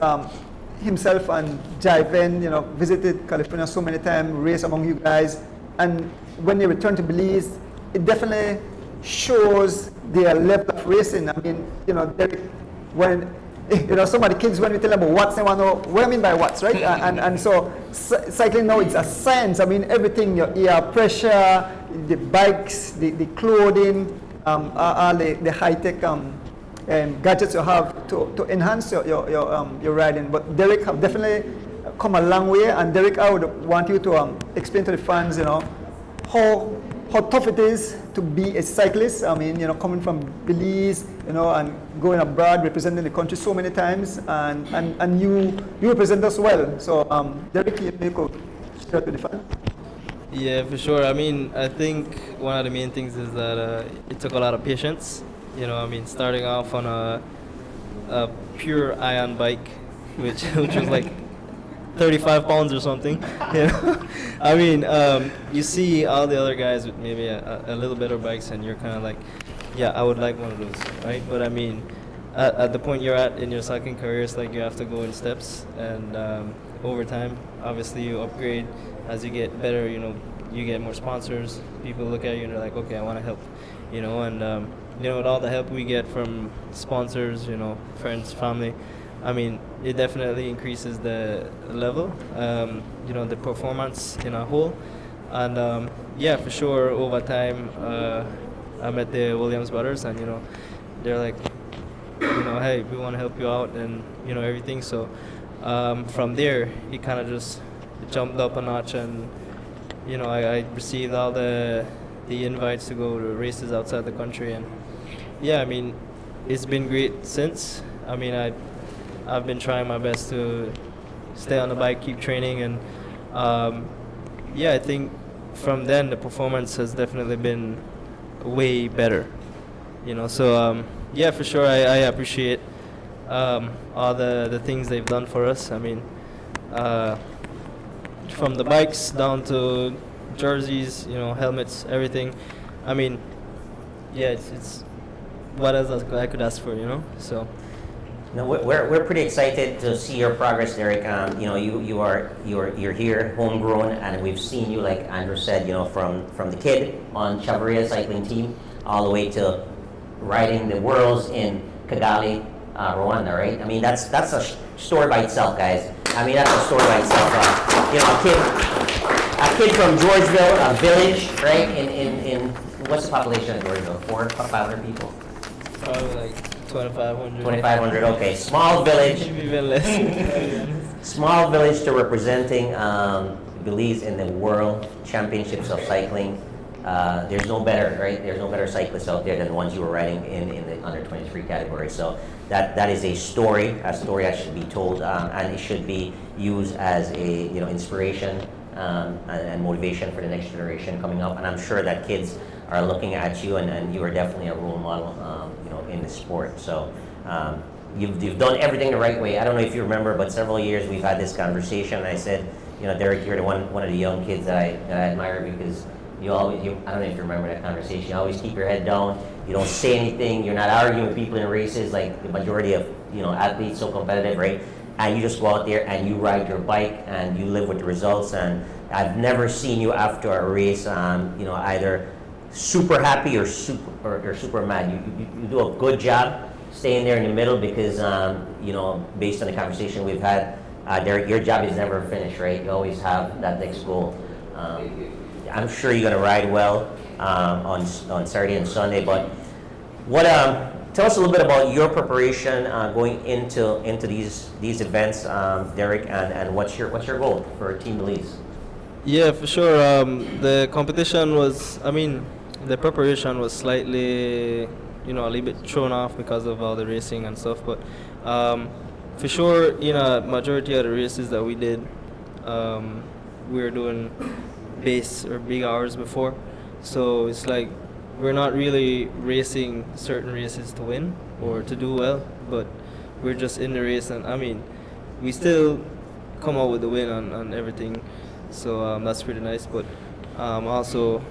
himself and Jive-In, visited California so many times, raced among you guys, and when they returned to Belize, it definitely shows their level of racing. I mean, Derek, when you know, some of the kids, when we tell them about watts, they want to know what I mean by watts, right? And so cycling now, it's a science. I mean, everything, your air pressure, the bikes, the clothing, all the high-tech gadgets you have to enhance your riding. But Derek have definitely come a long way. And Derek, I would want you to explain to the fans, you know, how tough it is to be a cyclist. I mean, you know, coming from Belize, you know, and going abroad, representing the country so many times, and you represent us well. So, Derek, you could share with the fans. Yeah, for sure. I mean, I think one of the main things is that it took a lot of patience. You know, I mean, starting off on a pure iron bike, which was like 35 pounds or something. You know? I mean, you see all the other guys with maybe a little better bikes, and you're kind of like, yeah, I would like one of those, right? But I mean, at the point you're at in your cycling career, it's like you have to go in steps, and over time, obviously, you upgrade as you get better. You know, you get more sponsors. People look at you and they're like, okay, I want to help. You know, and you know, with all the help we get from sponsors, you know, friends, family, I mean, it definitely increases the level, you know, the performance in a whole. And yeah, for sure, over time, I met the Williams brothers, and, you know, they're like, you know, hey, we want to help you out, and, you know, everything. So from there, it kind of just jumped up a notch, and, you know, I received all the invites to go to races outside the country. And yeah, I mean, it's been great since. I mean, I've been trying my best to stay on the bike, keep training, and yeah, I think from then the performance has definitely been way better, you know. So yeah, for sure, I appreciate all the things they've done for us. I mean, from the bikes down to jerseys, you know, helmets, everything. I mean, yeah, it's what else I could ask for, you know. So. No, we're pretty excited to see your progress, Derek. You know, you're here, homegrown, and we've seen you, like Andrew said, you know, from the kid on Chavarria cycling team all the way to riding the worlds in Kigali, Rwanda, right? I mean, that's a story by itself, guys. I mean, that's a story by itself. You know, a kid from Georgeville, a village, right? In what's the population of Georgeville? 400-500 people. Probably like 2,500. 2,500. Okay, small village. Maybe even less. Small village to representing Belize in the World Championships of Cycling. There's no better, right? There's no better cyclists out there than the ones you were riding in the under 23 category. So that is a story that should be told, and it should be used as a, you know, inspiration and motivation for the next generation coming up. And I'm sure that kids are looking at you, and you are definitely a role model, you know, in the sport. So you've done everything the right way. I don't know if you remember, but several years we've had this conversation, and I said, you know, Derek, you're one of the young kids that I admire, because I don't know if you remember that conversation. You always keep your head down. You don't say anything. You're not arguing with people in races like the majority of, you know, athletes, so competitive, right? And you just go out there and you ride your bike and you live with the results. And I've never seen you after a race, you know, either super happy or super mad. You do a good job staying there in the middle, because you know, based on the conversation we've had, Derek, your job is never finished, right? You always have that next goal. I'm sure you're going to ride well on Saturday and Sunday. But tell us a little bit about your preparation going into these events, Derek, and what's your goal for Team Belize? Yeah, for sure. The competition was, I mean, the preparation was slightly, you know, a little bit thrown off because of all the racing and stuff. But for sure, you know, majority of the races that we did, we were doing base or big hours before. So it's like we're not really racing certain races to win or to do well, but we're just in the race. And I mean, we still come out with the win on everything. So that's pretty nice. But also,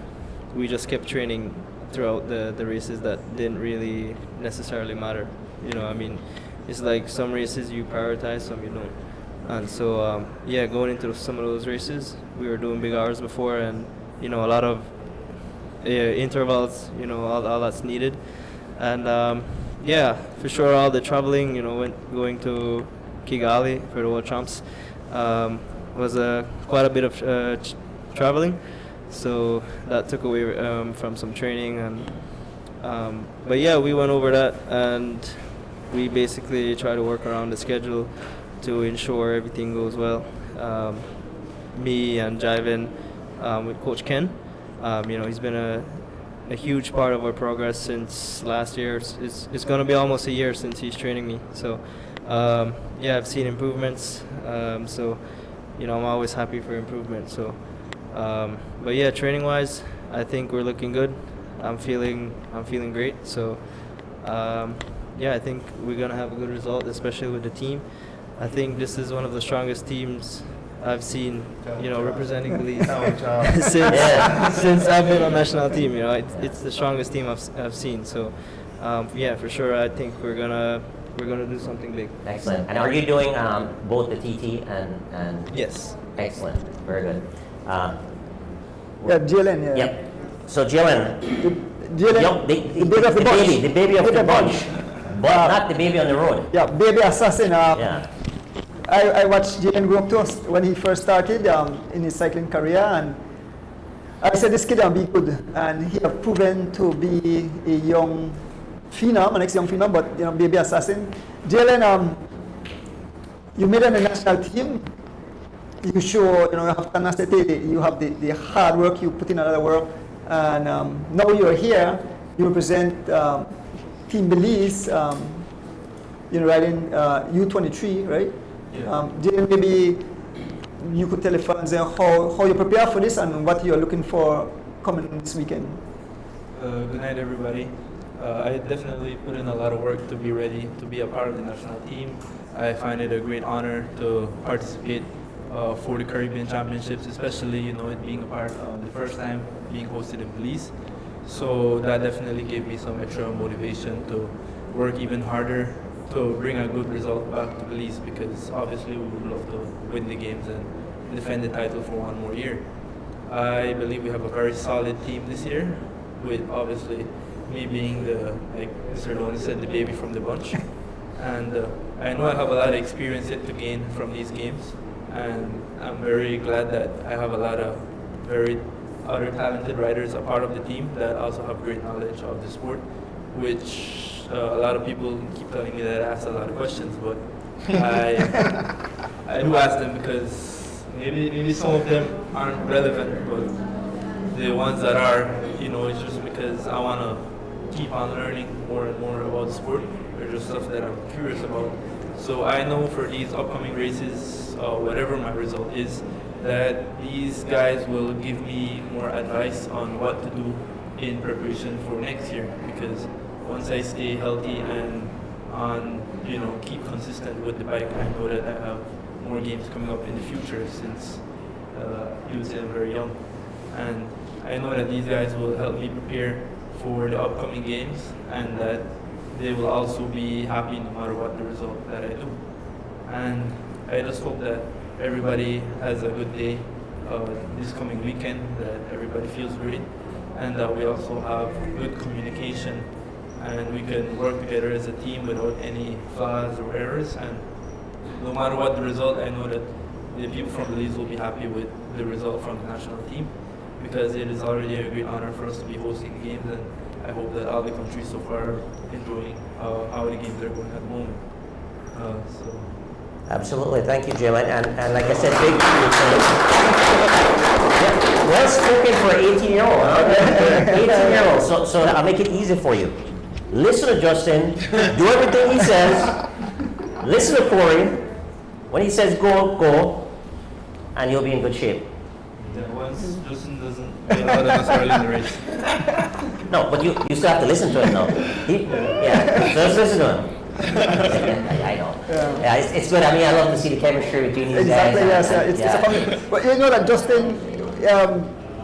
we just kept training throughout the races that didn't really necessarily matter. You know, I mean, it's like some races you prioritize, some you don't. And so, yeah, going into some of those races, we were doing big hours before, and, you know, a lot of intervals, you know, all that's needed. And Yeah, for sure. All the traveling, going to Kigali for the World Champs was quite a bit of traveling, so that took away from some training. But yeah, we went over that, and we basically try to work around the schedule to ensure everything goes well. Me and Jiven with Coach Ken, he's been a huge part of our progress since last year. It's going to be almost a year since he's training me. So, yeah, I've seen improvements. So, I'm always happy for improvement. So, but yeah, training-wise, I think we're looking good. I'm feeling great. So, yeah, I think we're going to have a good result, especially with the team. I think this is one of the strongest teams I've seen, representing Belize since I've been on national team. It's the strongest team I've seen. So, yeah, for sure, I think we're gonna do something big. Excellent. And are you doing both the TT and? Yes. Excellent. Very good. Yeah, Jalen. Yeah. Yep. So Jalen, Jalen, the baby of the bunch. the baby of the bunch, but not the baby on the road. Yeah, baby assassin. Yeah. I watched Jalen grow up to us when he first started in his cycling career, and I said this kid will be good, and he has proven to be a young phenom, an ex-young phenom, but baby assassin. Jalen, you made it on the national team. You show you have tenacity, you have the hard work you put in another work, and now you're here. You represent Team Belize. Riding U23, right? Yeah. Jalen, maybe you could tell the fans how you prepare for this and what you're looking for coming this weekend. Good night, everybody. I definitely put in a lot of work to be ready to be a part of the national team. I find it a great honor to participate for the Caribbean Championships, especially it being a part of the first time being hosted in Belize. So that definitely gave me some extra motivation to work even harder to bring a good result back to Belize, because obviously we would love to win the games and defend the title for one more year. I believe we have a very solid team this year, with obviously me being like Mr. Lone said, the baby from the bunch. And I know I have a lot of experience yet to gain from these games, and I'm very glad that I have a lot of very other talented riders a part of the team that also have great knowledge of the sport, which a lot of people keep telling me that I ask a lot of questions, but I do ask them because maybe some of them aren't relevant, but the ones that are, it's just because I want to keep on learning more and more about the sport. They're just stuff that I'm curious about. So I know for these upcoming races, whatever my result is, that these guys will give me more advice on what to do in preparation for next year, because once I stay healthy and keep consistent with the bike, I know that I have more games coming up in the future, since you would say I'm very young. And I know that these guys will help me prepare for the upcoming games, and that they will also be happy no matter what the result that I do. And I just hope that everybody has a good day this coming weekend, that everybody feels great, and that we also have good communication, and we can work together as a team without any flaws or errors. And no matter what the result, I know that the people from Belize will be happy with the result from the national team, because it is already a great honor for us to be hosting the games, and I hope that all the countries so far are enjoying how the games are going at the moment. Absolutely. Thank you, Jalen. And like I said, big yeah, well spoken for an 18-year-old. Huh? 18-year-old. So I'll make it easy for you. Listen to Justin. Do everything he says. Listen to Corey. When he says go, go. And you'll be in good shape. Yeah, once Justin doesn't get out of us early in the race. No, but you still have to listen to him, though. Yeah, just listen to him. I know. Yeah, it's good. I mean, I love to see the chemistry between these Exactly, guys. yes. It's a family. But you know that Justin,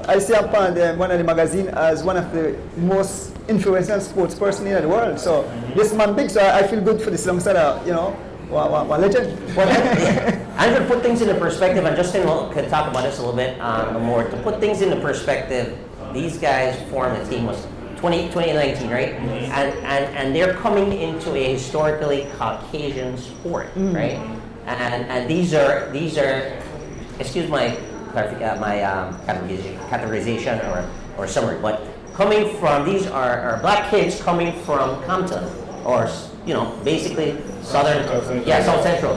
I see him on one of the magazine as one of the most influential sports person in the world. So this man big, so I feel good for this youngster, one legend. I'm going to put things into perspective, and Justin can talk about this a little bit more. To put things into perspective, these guys formed a team was 2019, right? And they're coming into a historically Caucasian sport, right? And these are excuse my categorization or summary, but coming from, these are black kids coming from Compton, or basically South Central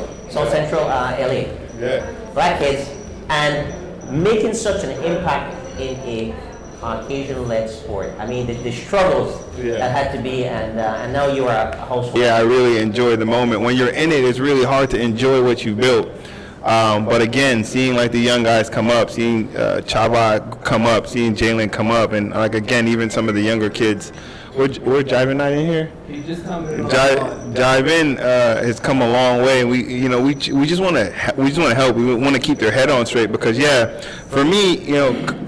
LA. Yeah. Black kids, and making such an impact in a Caucasian-led sport. I mean, the struggles that had to be, and now you are a household. Yeah, I really enjoy the moment. When you're in it, it's really hard to enjoy what you built. But again, seeing like the young guys come up, seeing Chava come up, seeing Jalen come up, and like again, even some of the younger kids. We're Jivin not in here. He just come in. Jivin has come a long way, and we just want to help. We want to keep their head on straight because for me,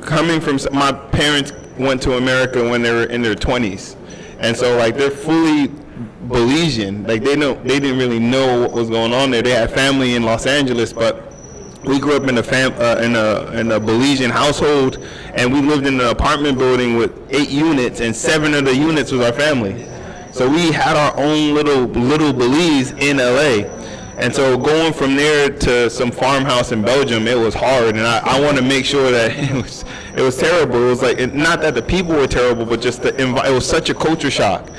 coming from my parents went to America when they were in their 20s, and so like they're fully Belizean. Like they didn't really know what was going on there. They had family in Los Angeles, but we grew up in a Belizean household, and we lived in an apartment building with 8 units, and 7 of the units was our family. So we had our own little Belize in LA. And so going from there to some farmhouse in Belgium, it was hard, and I want to make sure that it was terrible. It was like, not that the people were terrible, but just it was such a culture shock.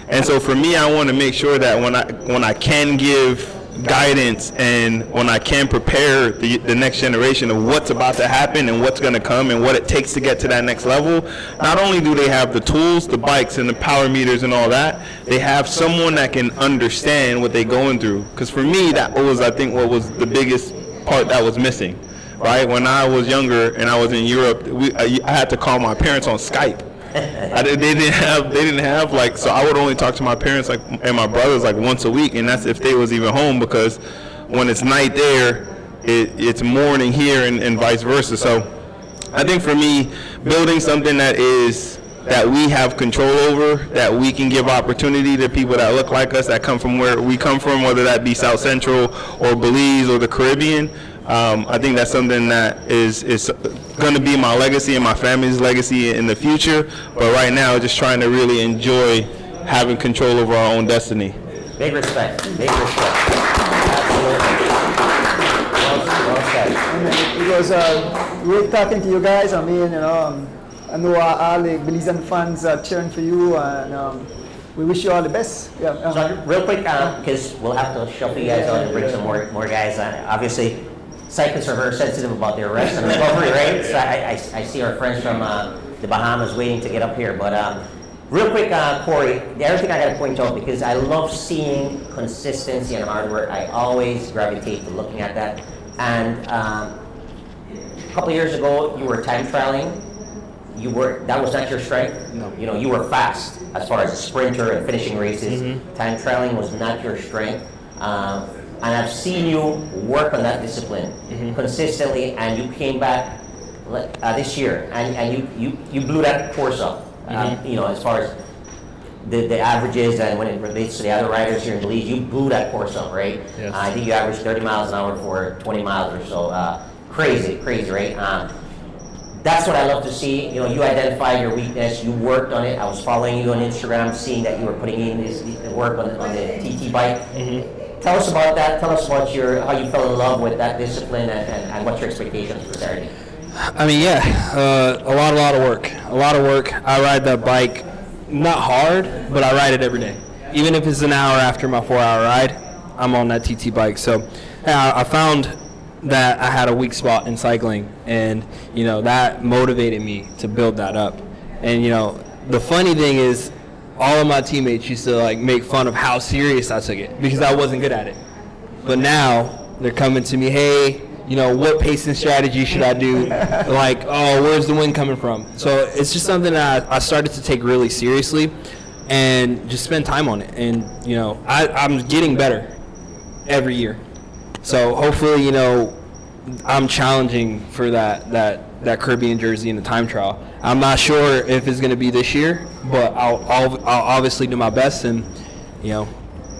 And so for me, I want to make sure that when I can give guidance and when I can prepare the next generation of what's about to happen and what's going to come and what it takes to get to that next level, not only do they have the tools, the bikes and the power meters and all that, they have someone that can understand what they're going through. Because for me, that was, I think, what was the biggest part that was missing, right? When I was younger and I was in Europe, I had to call my parents on Skype. They didn't have like, so I would only talk to my parents and my brothers like once a week, and that's if they was even home, because when it's night there, it's morning here and vice versa. So I think for me, building something that we have control over, that we can give opportunity to people that look like us, that come from where we come from, whether that be South Central or Belize or the Caribbean. I think that's something that is going to be my legacy and my family's legacy in the future. But right now, just trying to really enjoy having control over our own destiny. Big respect. Big respect. Absolutely. Well said. It was great talking to you guys. I mean, I know all the Belizean fans are cheering for you, and we wish you all the best. So real quick, because we'll have to shuffle you guys out and bring some more guys. Obviously, cyclists are very sensitive about their rest and recovery, right? So I see our friends from the Bahamas waiting to get up here. But real quick, Corey, the other thing I got to point out, because I love seeing consistency and hard work. I always gravitate to looking at that. And a couple of years ago, you were time trialing. That was not your strength. No. You were fast as far as a sprinter and finishing races. Time trialing was not your strength. And I've seen you work on that discipline consistently, and you came back this year, and you blew that course up. As far as the averages and when it relates to the other riders here in Belize, you blew that course up, right? Yes. I think you averaged 30 miles an hour for 20 miles or so. Crazy, right? That's what I love to see. You identified your weakness, you worked on it. I was following you on Instagram, seeing that you were putting in this work on the TT bike. Tell us about that. Tell us about how you fell in love with that discipline and what's your expectations for Saturday. I mean, a lot of work. A lot of work. I ride that bike, not hard, but I ride it every day. Even if it's an hour after my 4-hour ride, I'm on that TT bike. So I found that I had a weak spot in cycling, and that motivated me to build that up. And the funny thing is, all of my teammates used to make fun of how serious I took it because I wasn't good at it. But now they're coming to me, hey, what pacing strategy should I do? Where's the wind coming from? So it's just something that I started to take really seriously and just spend time on it. And I'm getting better every year. So hopefully, I'm challenging for that Caribbean jersey in the time trial. I'm not sure if it's going to be this year, but I'll obviously do my best, and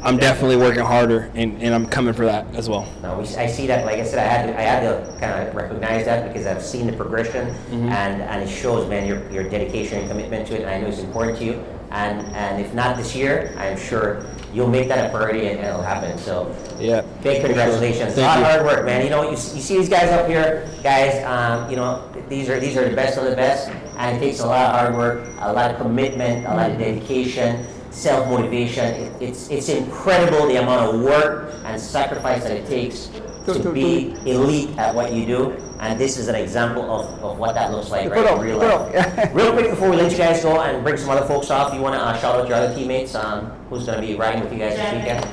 I'm definitely working harder, and I'm coming for that as well. No, I see that. Like I said, I had to kind of recognize that because I've seen the progression, and it shows, man, your dedication and commitment to it. And I know it's important to you. And if not this year, I'm sure you'll make that a priority and it'll happen. So Yeah. big congratulations. A lot of hard work, man. You know, you see these guys up here, guys. You know, these are the best of the best, and it takes a lot of hard work, a lot of commitment, a lot of dedication, self-motivation. It's incredible the amount of work and sacrifice that it takes to be elite at what you do. And this is an example of what that looks like right in real life. Real quick before we let you guys go and bring some other folks off, you want to shout out your other teammates who's going to be riding with you guys this weekend?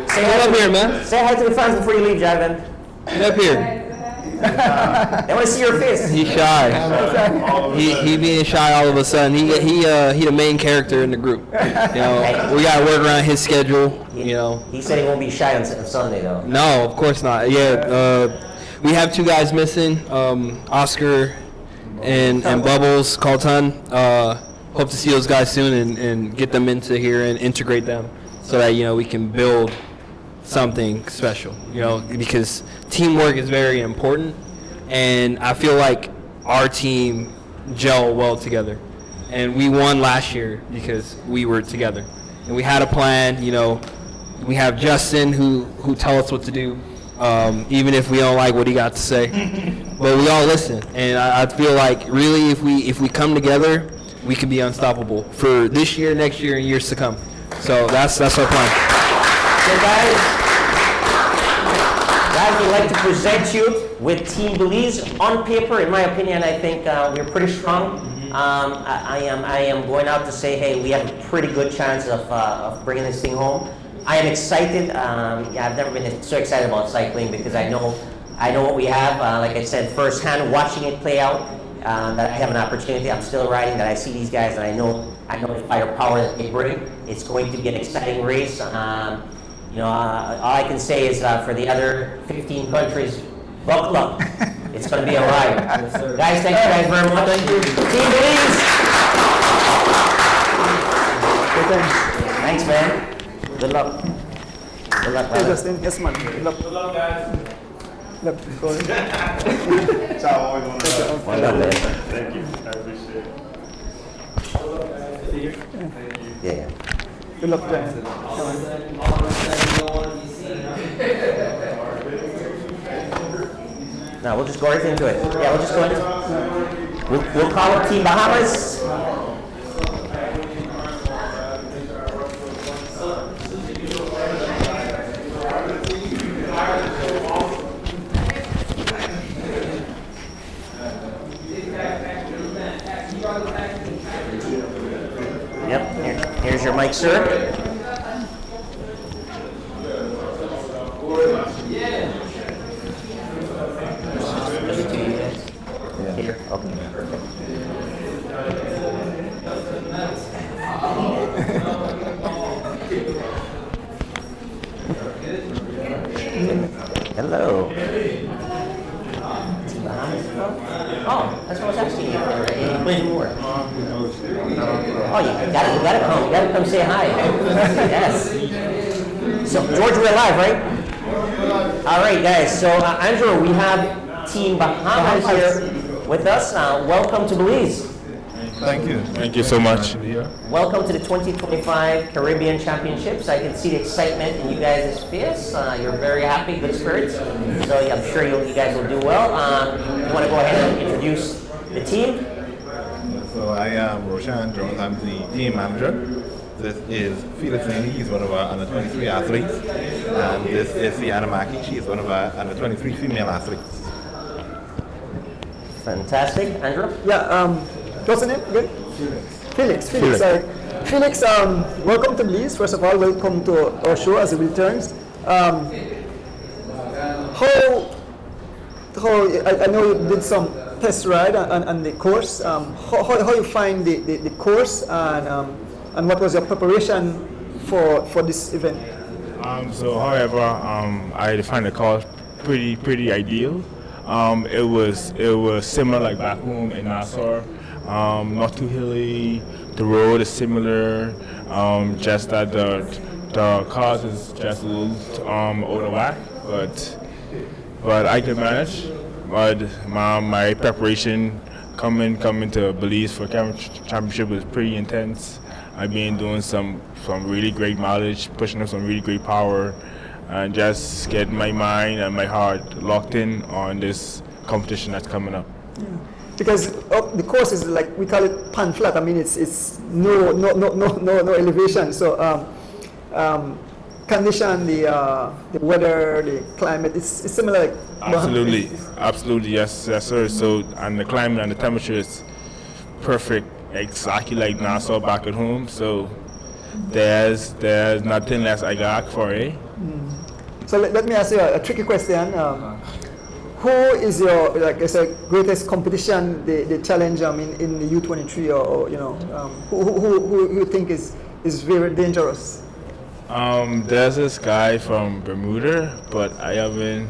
Say hi up here, man. Say hi to the fans before you leave, Javin. Get up here. They want to see your face. He's shy. He being shy all of a sudden. He the main character in the group. You know, we got to work around his schedule. You know. He said he won't be shy on Sunday though. No, of course not. Yeah, we have 2 guys missing, Oscar and Bubbles Colton. Hope to see those guys soon and get them into here and integrate them so that, you know, we can build something special, you know, because teamwork is very important, and I feel like our team gel well together, and we won last year because we were together and we had a plan. You know, we have Justin who tell us what to do, even if we don't like what he got to say, but we all listen, and I feel like really if we come together, we can be unstoppable for this year, next year, and years to come. So that's our plan. So guys, we'd like to present you with Team Belize. On paper, in my opinion, I think we're pretty strong. I am going out to say, hey, we have a pretty good chance of bringing this thing home. I am excited. I've never been so excited about cycling because I know what we have. Like I said, firsthand, watching it play out. That I have an opportunity. I'm still riding. That I see these guys, and I know the firepower that they bring. It's going to be an exciting race. You know, all I can say is for the other 15 countries, buckle up. It's going to be a ride. Guys, thank you guys very much. Thank you. Team Belize. Thanks, man. Good luck. Good luck, Hey, brother. Justin. Yes, man. Good luck. Good luck, guys. Look, go ahead. Well done, man. Thank you. I appreciate it. Yeah. Good luck, Brian. Come on. No, we'll just go right into it. Yeah, we'll just go into We'll call up Team Bahamas. Yep, here's your mic, sir. Here, okay. Hello. Oh, that's what I was asking you. Wait more. Oh, you gotta come say hi. Yes. So, George, we're live, right? All right, guys. So, Andrew, we have Team Bahamas here with us. Welcome to Belize. Thank you. Thank you so much. Welcome to the 2025 Caribbean Championships. I can see the excitement in you guys' face. You're very happy, good spirits. So I'm sure you guys will do well. You want to go ahead and introduce the team? So I am Roshan Jones. I'm the team manager. This is Felix Laney. He's one of our under 23 athletes. And this is Sienna Mackey. She is one of our under 23 female athletes. Fantastic. Andrew? Yeah, what's the name again? Felix. Sorry. Felix, welcome to Belize. First of all, welcome to our show as it returns. How I know you did some test ride on the course. How you find the course and what was your preparation for this event? However, I find the course pretty ideal. It was similar like back home in Nassau. not too hilly. The road is similar, just that the cars is just a little out of whack, but I can manage. But my preparation coming to Belize for championship was pretty intense. I've been doing some really great mileage, pushing up some really great power, and just getting my mind and my heart locked in on this competition that's coming up. Yeah. Because the course is like, we call it pan flat. I mean, it's no elevation. So condition, the weather, the climate, it's similar. Like Absolutely, yes, sir. So, and the climate and the temperature is perfect, exactly like Nassau back at home. So there's nothing less I got for it. So let me ask you a tricky question. Who is your, like I said, greatest competition, the challenge? I mean, in the U23, or you know, who you think is very dangerous? There's this guy from Bermuda, but I haven't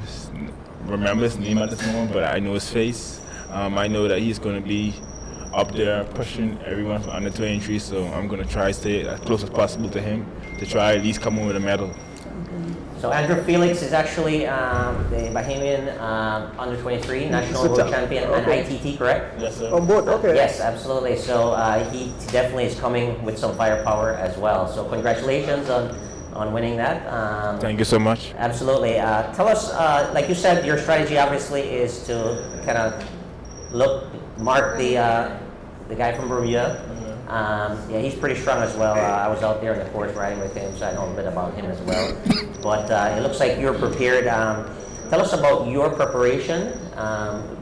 remember his name at this moment, but I know his face. I know that he's going to be up there pushing everyone from under 23, so I'm going to try to stay as close as possible to him to try at least come home with a medal. So Andrew Felix is actually the Bahamian under 23 national world champion and ITT, correct? Yes, sir. Oh, both, okay. Yes, absolutely. So he definitely is coming with some firepower as well. So congratulations on winning that. Thank you so much. Absolutely. Tell us, like you said, your strategy obviously is to kind of mark the guy from Bermuda. Yeah, he's pretty strong as well. I was out there in the course riding with him, so I know a bit about him as well. But it looks like you're prepared. Tell us about your preparation.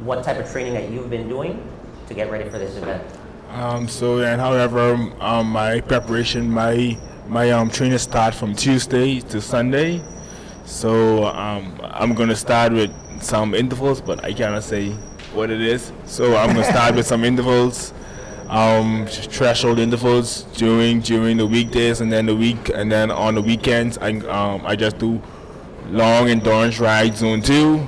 What type of training that you've been doing to get ready for this event? However, my preparation, my training start from Tuesday to Sunday. So I'm gonna start with some intervals, but I cannot say what it is. So I'm gonna start with some intervals. Threshold intervals during the weekdays, and then on the weekends I just do long endurance rides, zone 2,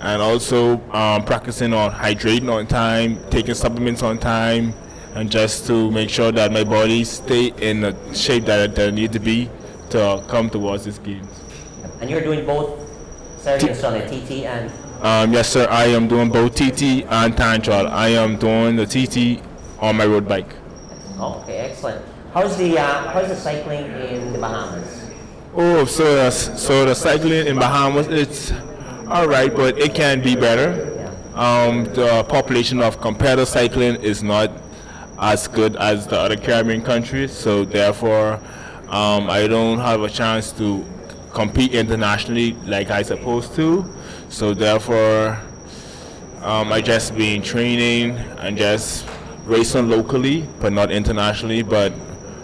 and also practicing on hydrating on time, taking supplements on time, and just to make sure that my body stay in the shape that it need to be to come towards these games. And you're doing both Saturday and Sunday, TT and? Yes, sir. I am doing both TT and time trial. I am doing the TT on my road bike. Okay, excellent. How's the cycling in the Bahamas? Oh, so the cycling in Bahamas, it's all right, but it can be better. Yeah. The population of competitive cycling is not as good as the other Caribbean countries, so therefore I don't have a chance to compete internationally like I supposed to. So therefore I just been training and just racing locally, but not internationally. But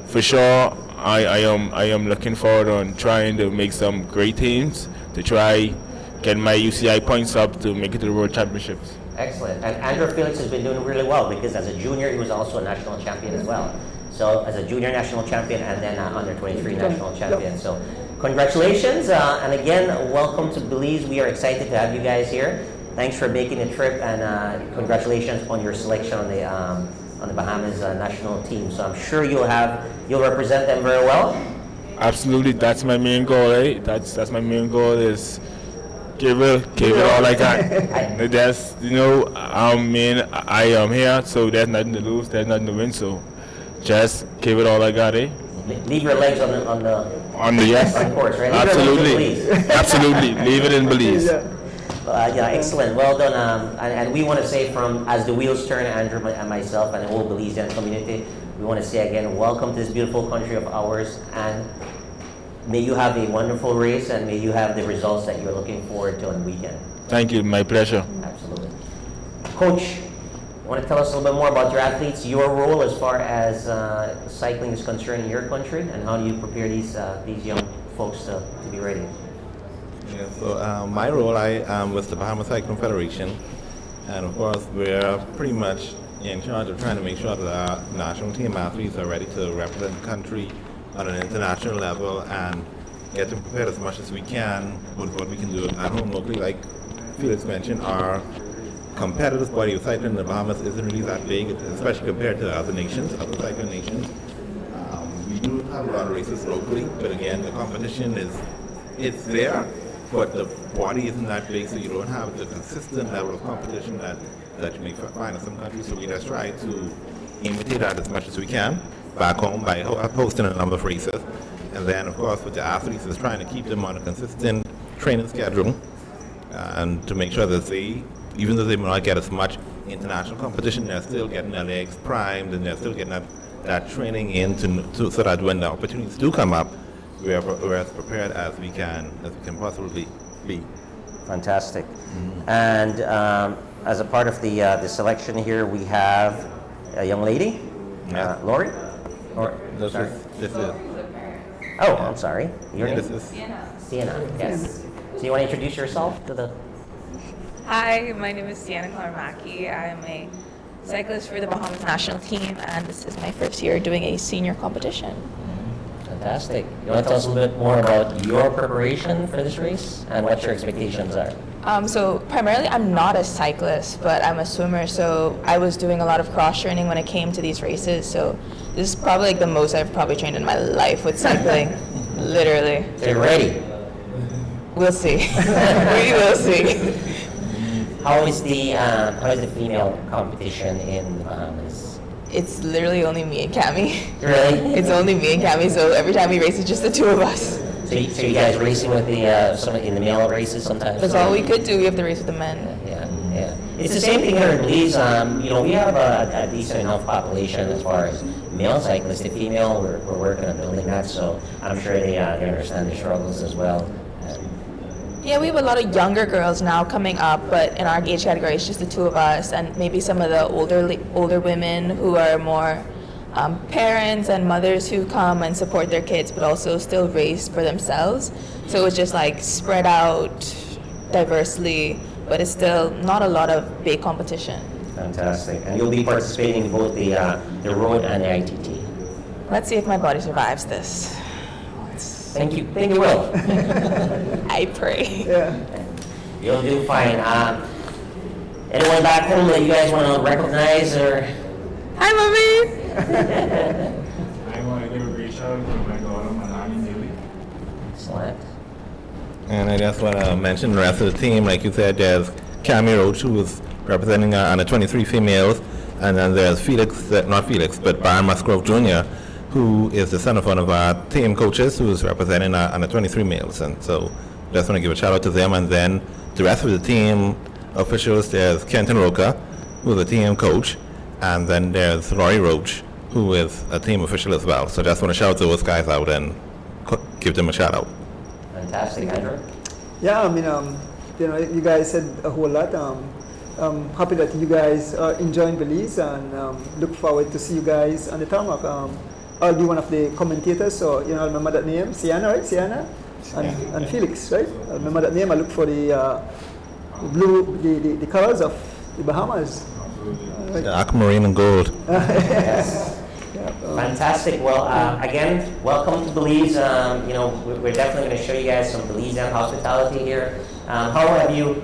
for sure, I am looking forward on trying to make some great teams to try get my UCI points up to make it to the World Championships. Excellent. And Andrew Felix has been doing really well because as a junior, he was also a national champion as well. So as a junior national champion and then under 23 national champion. So congratulations. And again, welcome to Belize. We are excited to have you guys here. Thanks for making the trip, and congratulations on your selection on the Bahamas national team. So I'm sure you'll represent them very well. Absolutely, that's my main goal. That's my main goal is give it all I got. That's I am here, so there's nothing to lose, there's nothing to win. So just give it all I got. Leave your legs on the yes. On course, right? Absolutely, leave it in Belize. Yeah, excellent. Well done. And we want to say as the wheels turn, Andrew and myself and the whole Belizean community, we want to say again, welcome to this beautiful country of ours, and may you have a wonderful race, and may you have the results that you're looking forward to on the weekend. Thank you, my pleasure. Absolutely. Coach, you want to tell us a little bit more about your athletes, your role as far as cycling is concerned in your country, and how do you prepare these young folks to be ready? Yeah, so my role, I am with the Bahamas Cycling Federation, and of course we're pretty much in charge of trying to make sure that our national team athletes are ready to represent the country on an international level and get them prepared as much as we can with what we can do at home locally. Like Felix mentioned, our competitive body of cycling in the Bahamas isn't really that big, especially compared to other nations, other cycling nations. We do have a lot of races locally, but again, the competition it's there, but the body isn't that big, so you don't have the consistent level of competition that you may find in some countries. So we just try to imitate that as much as we can back home by hosting a number of races. And then, of course, with the athletes, is trying to keep them on a consistent training schedule and to make sure that they, even though they may not get as much international competition, they're still getting their legs primed and they're still getting that training in so that when the opportunities do come up, we're as prepared as we can possibly be. Fantastic. And as a part of the selection here, we have a young lady, Lori. This is. Oh, I'm sorry. Your name? This is Sienna. Yes. So you want to introduce yourself to the? Hi, my name is Sienna Karamaki. I'm a cyclist for the Bahamas national team, and this is my first year doing a senior competition. Fantastic. You want to tell us a little bit more about your preparation for this race and what your expectations are? So primarily I'm not a cyclist, but I'm a swimmer, so I was doing a lot of cross training when it came to these races, so this is probably like the most I've probably trained in my life with cycling, literally. So you're ready? We'll see. We will see. How is the female competition in the Bahamas? It's literally only me and Cami. Really? It's only me and Cami, so every time we race, it's just the two of us. So you guys racing with some in the male races sometimes? That's all we could do. We have to race with the men. Yeah. It's the same thing here in Belize. We have a decent enough population as far as male cyclists. The female, we're working on building that, so I'm sure they understand the struggles as well. Yeah, we have a lot of younger girls now coming up, but in our age category, it's just the two of us, and maybe some of the older women who are more parents and mothers who come and support their kids, but also still race for themselves. So it's just like spread out diversely, but it's still not a lot of big competition. Fantastic. And you'll be participating in both the road and the ITT. Let's see if my body survives this. Think you will. I pray. Yeah. You'll do fine. Anyone back home that you guys want to recognize or? Hi, Mommy. I want to give a great shout out to my daughter, Manani Neely. Excellent. And I just want to mention the rest of the team. Like you said, there's Cami Roach, who is representing under 23 females, and then there's but Byron Musgrove Jr., who is the son of one of our team coaches, who is representing under 23 males. And so just want to give a shout out to them. And then the rest of the team officials, there's Kenton Roca, who is a team coach, and then there's Lori Roach, who is a team official as well. So just want to shout those guys out and give them a shout out. Fantastic, Andrew. Yeah, I mean, you guys said a whole lot. I'm happy that you guys are enjoying Belize and look forward to see you guys on the tarmac. I'll be one of the commentators, so I'll remember that name, Sienna, right? Sienna and Felix, right? I'll remember that name. I look for the the colors of the Bahamas. Right. The aquamarine and gold. Yes. Fantastic. Well, again, welcome to Belize. We're definitely going to show you guys some Belizean hospitality here. How have you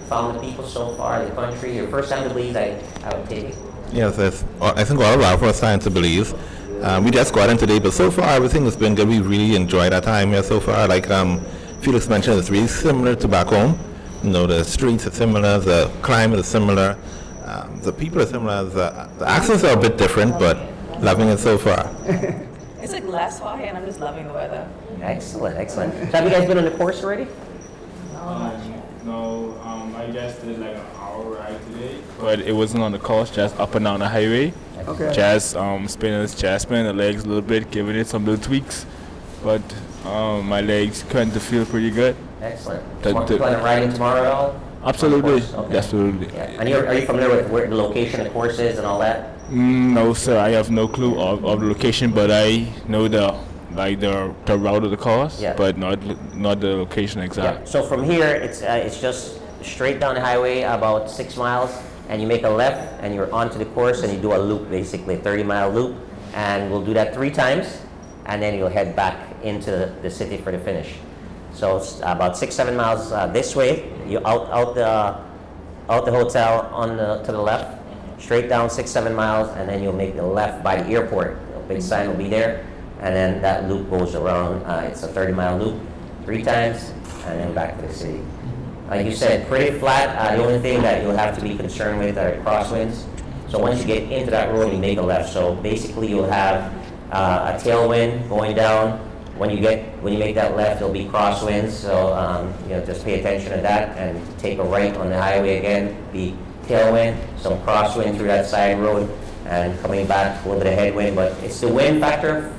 found the people so far, the country? Your first time to Belize, I would take it. Yes, I think all of our first time to Belize. We just got in today, but so far everything has been good. We really enjoyed our time here so far. Like Felix mentioned, it's really similar to back home. The streets are similar, the climate is similar, the people are similar. The accents are a bit different, but loving it so far. It's like less hot here, and I'm just loving the weather. Excellent. So have you guys been on the course already? No, I just did like an hour ride today, but it wasn't on the course, just up and down the highway. Okay. Just spinning the legs a little bit, giving it some little tweaks, but my legs kind of feel pretty good. Excellent. You plan on riding tomorrow at all? Absolutely, Okay. absolutely. Yeah. And are you familiar with where the location of the course is and all that? No, sir, I have no clue of the location, but I know the route of the course, Yeah. but not the location exact. Yeah. So from here, it's just straight down the highway about 6 miles, and you make a left, and you're onto the course, and you do a loop, basically a 30-mile loop, and we'll do that 3 times, and then you'll head back into the city for the finish. So it's about 6-7 miles this way. You out out the hotel to the left, straight down 6-7 miles, and then you'll make the left by the airport. A big sign will be there, and then that loop goes around. It's a 30-mile loop, 3 times, and then back to the city. Like you said, pretty flat. The only thing that you'll have to be concerned with are crosswinds. So once you get into that road, you make a left. So basically, you'll have a tailwind going down. When you make that left, there'll be crosswinds. So just pay attention to that and take a right on the highway again. Be tailwind, some crosswind through that side road, and coming back a little bit of headwind. But it's the wind factor.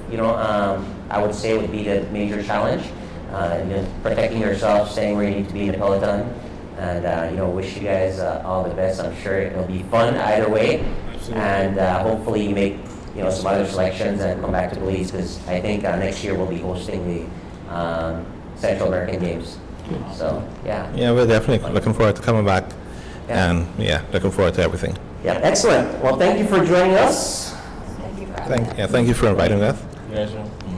I would say would be the major challenge. Protecting yourself, staying where you need to be in the peloton, and wish you guys all the best. I'm sure it'll be fun either way, and hopefully you make some other selections and come back to Belize, because I think next year we'll be hosting the Central American Games. So yeah. Yeah, we're definitely looking forward to coming back, and looking forward to everything. Yeah, excellent. Well, thank you for joining us. Thank you for inviting us.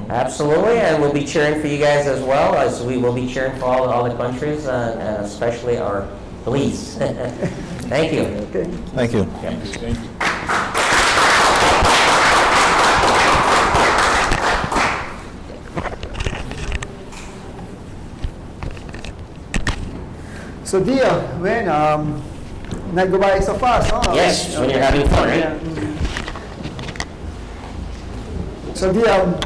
Absolutely, and we'll be cheering for you guys as well, as we will be cheering for all the countries, and especially our Belize. Thank you. Okay. Thank you. Thank you. So dear, when night go by so fast, huh? Yes, when you're having fun, right? Yeah. So dear,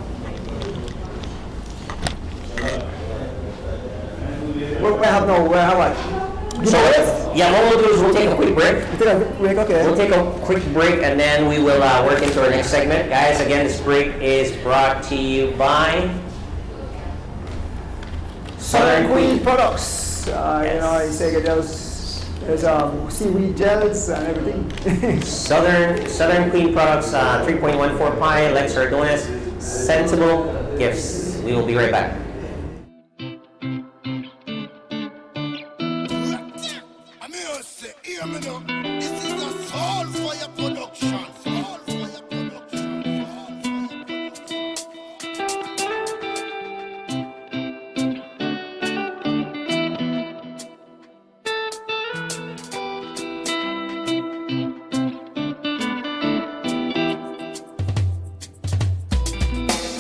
we have what? So what we'll do is we'll take a quick break. We take a break, okay. We'll take a quick break, and then we will work into our next segment. Guys, again, this break is brought to you by Southern Queen products. Yes. You say there's seaweed gels and everything. Southern Queen products, 3.14 pi, Lex Donuts, sensible gifts. We will be right back. This is a soul fire production.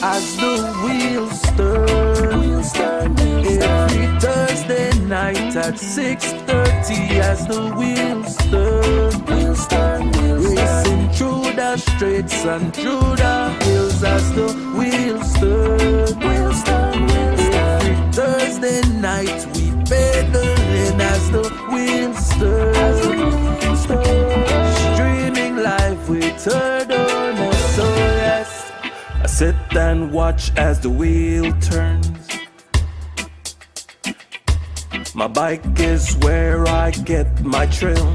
As the wheels turn, every Thursday night at 6:30. As the wheels turn, racing through the streets and through the hills. As the wheels turn, every Thursday night we pedaling. As the wheels turn, streaming live with her donor. So yes, I sit and watch as the wheel turns. My bike is where I get my thrill.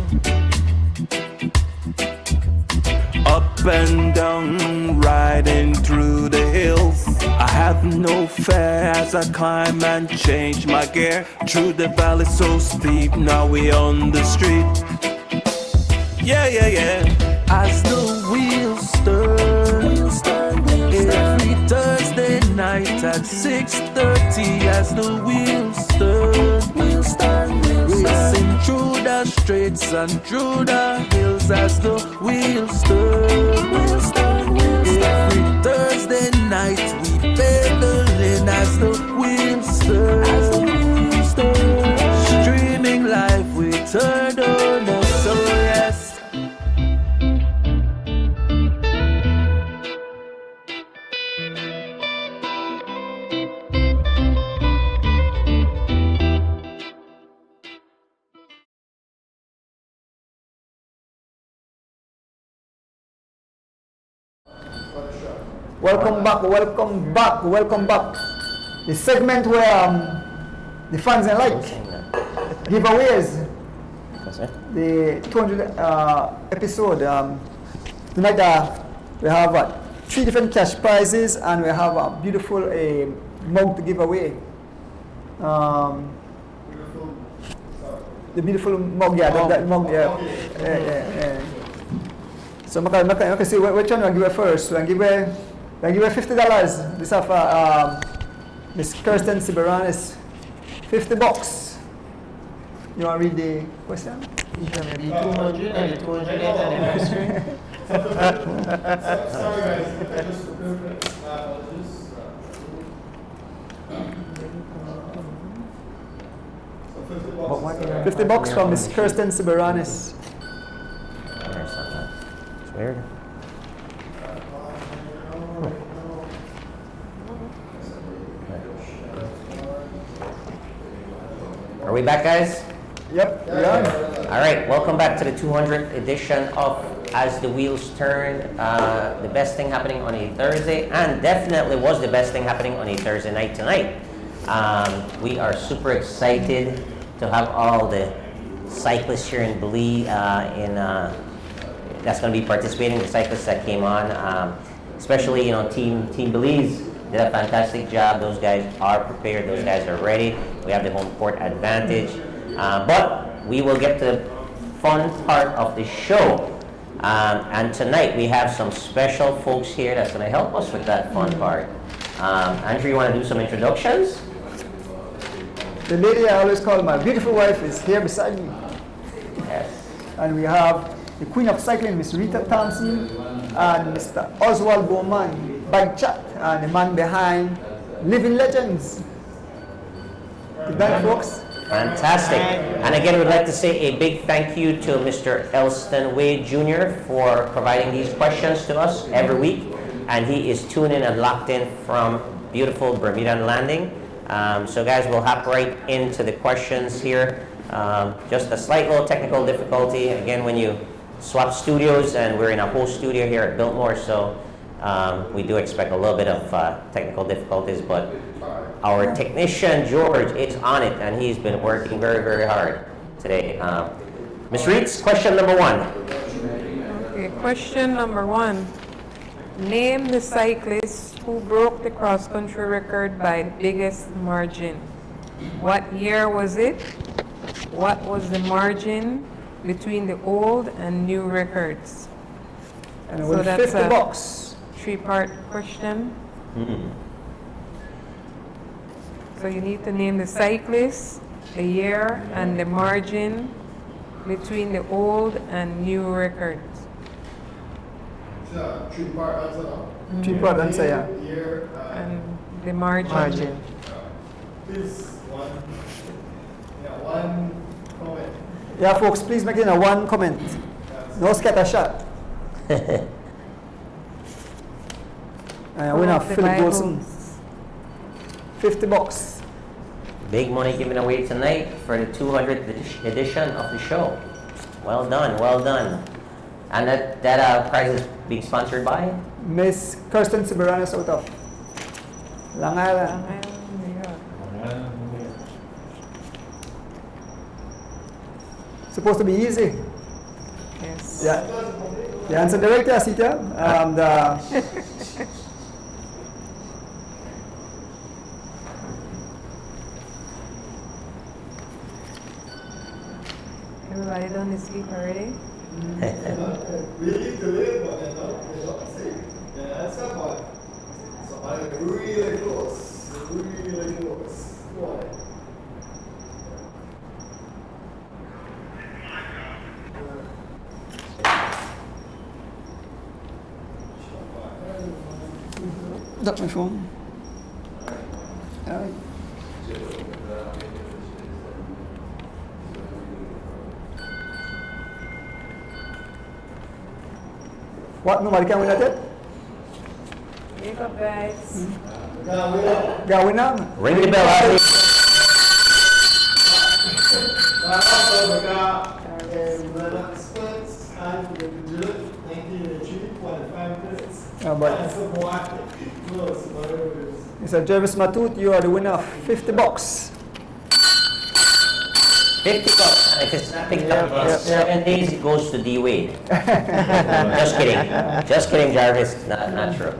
Up and down, riding through the hills. I have no fear as I climb and change my gear. Through the valley so steep, now we on the street. Yeah. As the wheels turn, every Thursday night at 6:30. As the wheels turn, racing through the streets and through the hills. As the wheels turn, every Thursday night we pedaling. As the wheels turn, streaming live with her donor. So yes. Welcome back. The segment where the fans and like giveaways. The 200 episode. Tonight we have 3 different cash prizes, and we have a beautiful mug to give away. The beautiful mug, that mug, yeah. So I can see which one I give away first. I give away $50. This of Miss Kirsten Siberan is $50. You want to read the question? Is gonna be 200 and the 200th anniversary. Sorry guys, I just $50 $50 from Miss Kirsten Siberanis. It's weird. Are we back, guys? Yep, yeah. All right, welcome back to the 200th edition of As the Wheels Turn. The best thing happening on a Thursday, and definitely was the best thing happening on a Thursday night tonight. We are super excited to have all the cyclists here in Belize, that's going to be participating, the cyclists that came on, especially Team Belize did a fantastic job. Those guys are prepared. Those guys are ready. We have the home court advantage. But we will get to the fun part of the show. And tonight we have some special folks here that's going to help us with that fun part. Andrew, you want to do some introductions? The lady I always call my beautiful wife is here beside me. Yes. And we have the queen of cycling, Miss Rita Thompson, and Mr. Oswald Bowman, Bike Chat, and the man behind Living Legends. Good night, folks. Fantastic. And again, we'd like to say a big thank you to Mr. Elston Wade Jr. for providing these questions to us every week. And he is tuned in and locked in from beautiful Bermudan Landing. So guys, we'll hop right into the questions here. Just a slight little technical difficulty. Again, when you swap studios, and we're in a whole studio here at Biltmore, so we do expect a little bit of technical difficulties, but our technician, George, is on it, and he's been working very, very hard today. Ms. Reeds, question number 1. Okay, question number 1. Name the cyclist who broke the cross-country record by the biggest margin. What year was it? What was the margin between the old and new records? And so that's a $50. 3-part question. So you need to name the cyclist, the year, and the margin between the old and new records. 3-part answer. 3-part answer, yeah. Year, and the margin. Please, one comment. Yeah, folks, please make it a 1 comment. No scattershot. Winner Philip Wilson. $50. Big money given away tonight for the 200th edition of the show. Well done, well done. And that prize is being sponsored by? Miss Kirsten Siberanis out of Long Island. Supposed to be easy. Yes. Yeah. The answer directly, Asita. Everybody done is sleep already? Really today, but they're not sick. The answer, but somebody really close. Really close. Why? That's my phone. Alright. What? Nobody can win at it? Wake up, guys. Got winner? Ring the bell, Ashley. Mr. Jervis Matut, you are the winner of $50. $50. And if it's not picked up in 7 days, it goes to D. Wade. Just kidding. Just kidding, Jarvis. Not true.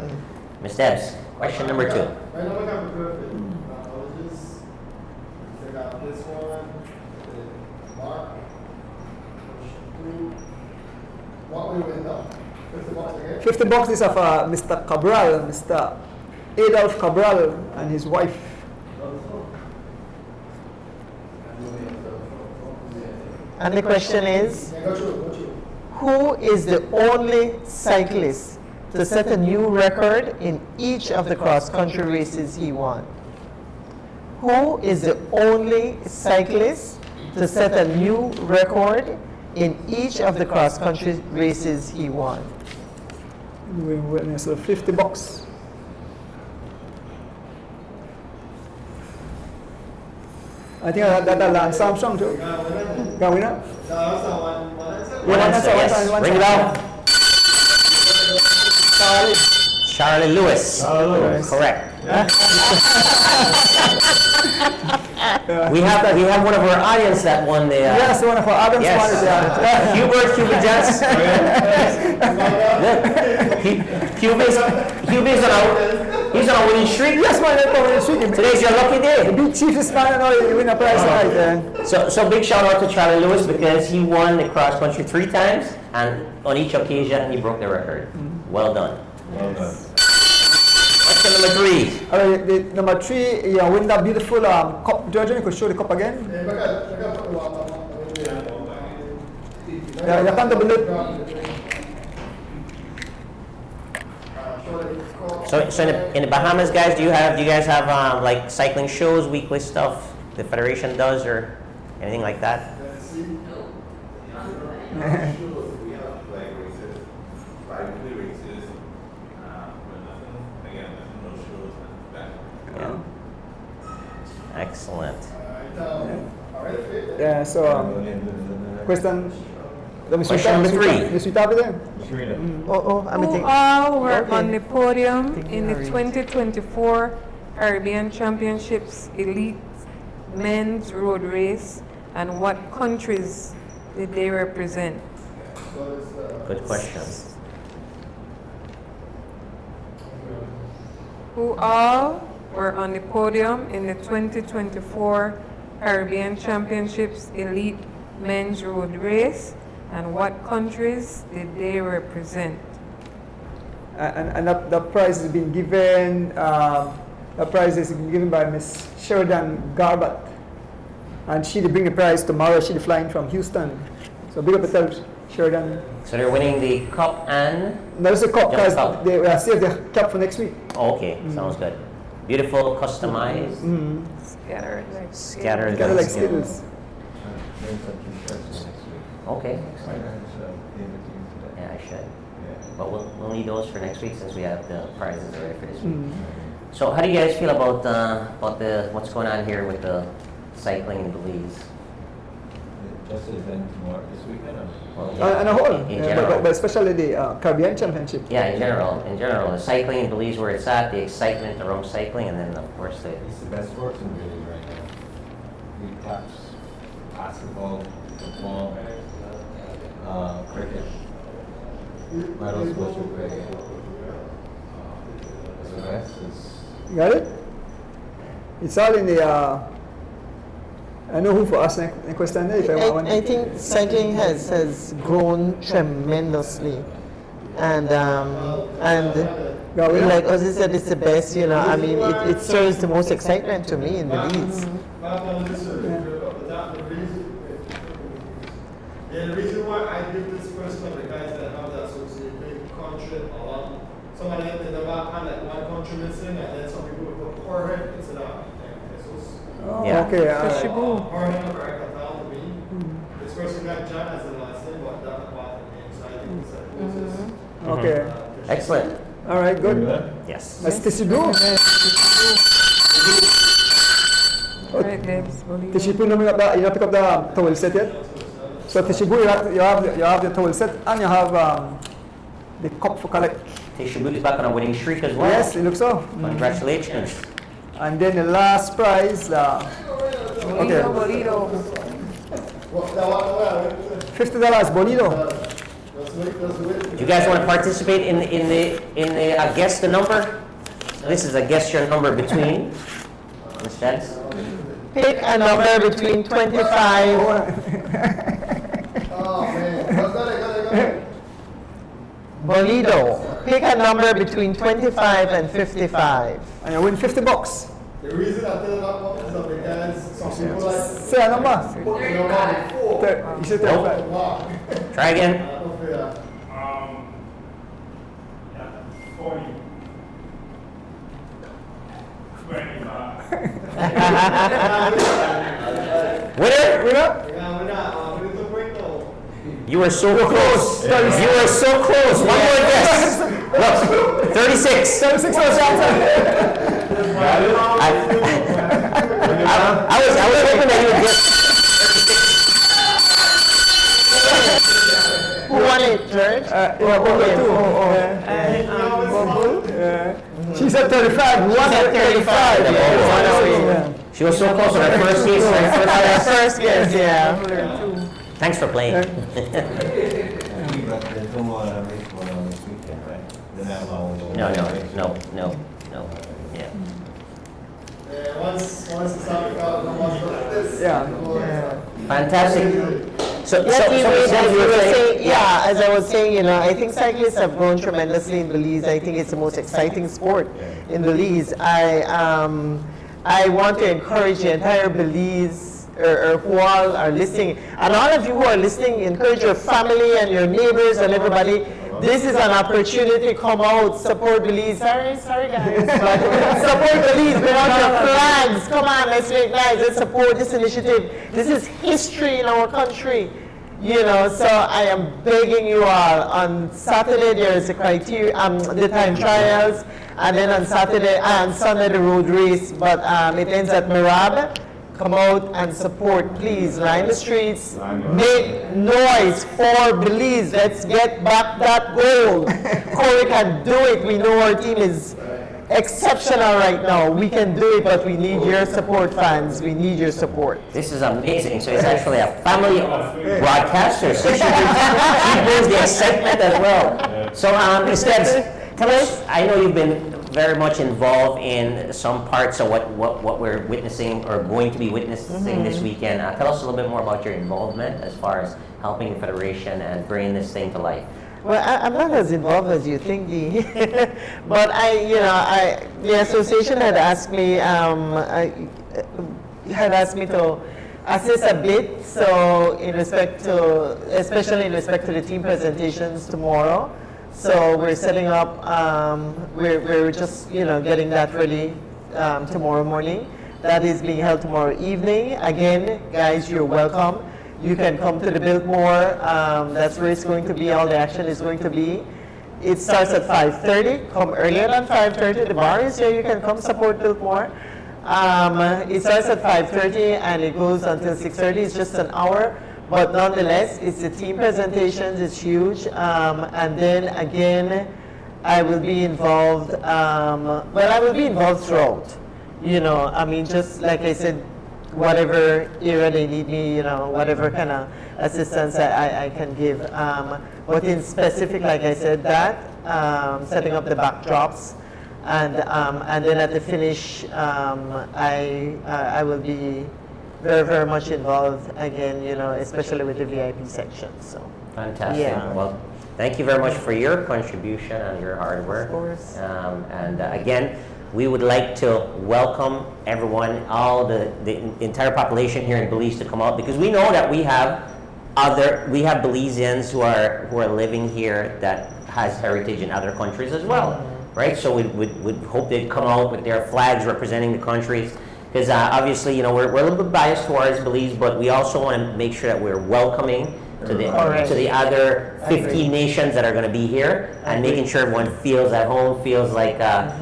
Ms. Debs, question number 2. Right now we have a perfect. I'll just take out this one. Mark. What we win now? $50 again? $50 is of Mr. Cabral, Mr. Adolf Cabral and his wife. And the question is, who is the only cyclist to set a new record in each of the cross-country races he won? Who is the only cyclist to set a new record in each of the cross-country races he won? We witness a $50. I think that Lance Armstrong too. Got winner? One answer, yes. Bring it out. Charlie Lewis. Correct. We have one of our audience that won the. Yes, one of our audience won it. Hubert Jets. He's on a winning streak. Yes, man, they're winning streak. Today's your lucky day. The big chiefest man and all, you win a prize right there. So big shout out to Charlie Lewis because he won the cross country 3 times, and on each occasion he broke the record. Well done. Well done. Question number 3. All right, the number 3, you win that beautiful cup. Georgia, you could show the cup again. Yeah, you can't double it. So in the Bahamas, guys, do you guys have like cycling shows, weekly stuff the federation does, or anything like that? We have flag races, bi-weekly races, but no shows, nothing back. Excellent. Yeah, so question. Question number 3. Mr. there? Who all were on the podium in the 2024 Caribbean Championships Elite Men's Road Race, and what countries did they represent? Good question. Who all were on the podium in the 2024 Caribbean Championships Elite Men's Road Race, and what countries did they represent? And that prize has been given. That prize is given by Miss Sheridan Garbutt, and she'll bring the prize tomorrow. She'll be flying from Houston. So big up yourself, Sheridan. So they're winning the cup and. There's a cup because cup. they saved the cup for next week. Oh, okay, sounds good. Beautiful, customized. Scattered Scattered like Skittles. Okay, excellent. Yeah, I should. But we'll need those for next week since we have the prizes already for this week. So how do you guys feel about the what's going on here with the cycling in Belize? Just the event tomorrow, this weekend? And a whole, in general. but especially the Caribbean Championship. Yeah, in general, the cycling in Belize where it's at, the excitement around cycling, and then of course the. It's the best sports in Belize right now. We touch basketball, football, cricket. What else was you play? It's the best. You got it? It's all in the. I know who for us next question. If I think cycling has grown tremendously, and like as I said, it's the best. You know, I mean, it serves the most excitement to me in Belize. The reason why I give this question to the guys that have that associated country a lot. Somebody in the back had like one country missing, and then some people would put forehead instead of pesos. Oh, yeah. Okay. Forehead or Krakatau to me. This person got John as the last name, but that part of the name, so I think it's Okay. Excellent. All right, good. Yes. That's Tishibu. Tishibu, you have to pick up the towel set yet? So Tishibu, you have the towel set, and you have the cup for collect. Tishibu is back on a winning streak as well. Yes, it looks so. Congratulations. And then the last prize, okay. $50 Bonito. Do you guys want to participate in the guess the number? This is a guess your number between. Ms. Jens? Pick a number between 25. Oh man, got it. Bonito. Pick a number between 25 and 55. And you win $50. The reason I tell that one is because some people like say a number. Put the number before You said 35. Try again. 40. 25. Winner? You were so close. You were so close. One more guess. Look, 36. 36 was answer. I was hoping that you would guess. Who won it, George? She said 35. One at 35. She was so close on her first guess. First guess, yeah. Thanks for playing. There's no more race going on this weekend, right? They're not long. No. Yeah. Once it's not about the ones like this. Fantastic. So Yes, so as you you were were saying, saying, as I was saying, I think cyclists have grown tremendously in Belize. I think it's the most exciting sport in Belize. I want to encourage the entire Belize, or who all are listening, and all of you who are listening, encourage your family and your neighbors and everybody. This is an opportunity to come out, support Belize. Sorry guys. Support Belize, bring out your flags. Come on, let's make nice. Let's support this initiative. This is history in our country. So I am begging you all. On Saturday there is the time trials, and then on Sunday the road race. But it ends at Mirab. Come out and support, please. Line the streets. Make noise for Belize. Let's get back that goal. Corey can do it. We know our team is exceptional right now. We can do it, but we need your support, fans. We need your support. this is amazing. So it's actually a family of broadcasters. So she brings the excitement as well. So Ms. Debs, tell us, I know you've been very much involved in some parts of what we're witnessing or going to be witnessing this weekend. Tell us a little bit more about your involvement as far as helping the Federation and bringing this thing to life. Well, I'm not as involved as you think, Dee. But the association had asked me, to assist a bit. So especially in respect to the team presentations tomorrow. So we're setting up. We're just getting that ready tomorrow morning. That is being held tomorrow evening. Again, guys, you're welcome. You can come to the Biltmore. That's where it's going to be. All the action is going to be. It starts at 5:30. Come earlier than 5:30. The bar is here. You can come support Biltmore. It starts at 5:30 and it goes until 6:30. It's just an hour. But nonetheless, it's the team presentations, it's huge. And then again, I will be involved, I will be involved throughout. Just like I said, whatever area they need me, whatever kind of assistance I can give. But in specific, like I said, setting up the backdrops. And then at the finish, I will be very, very much involved again, especially with the VIP section. So Fantastic. Yeah. Well, thank you very much for your contribution and your hard work. Of course. Again, we would like to welcome everyone, all the entire population here in Belize to come out, because we know that we have Belizeans who are living here that has heritage in other countries as well, right? So we'd hope they'd come out with their flags representing the countries. Because obviously, we're a little bit biased towards Belize, but we also want to make sure that we're welcoming to the other 15 nations that are going to be here, and making sure everyone feels at home, feels like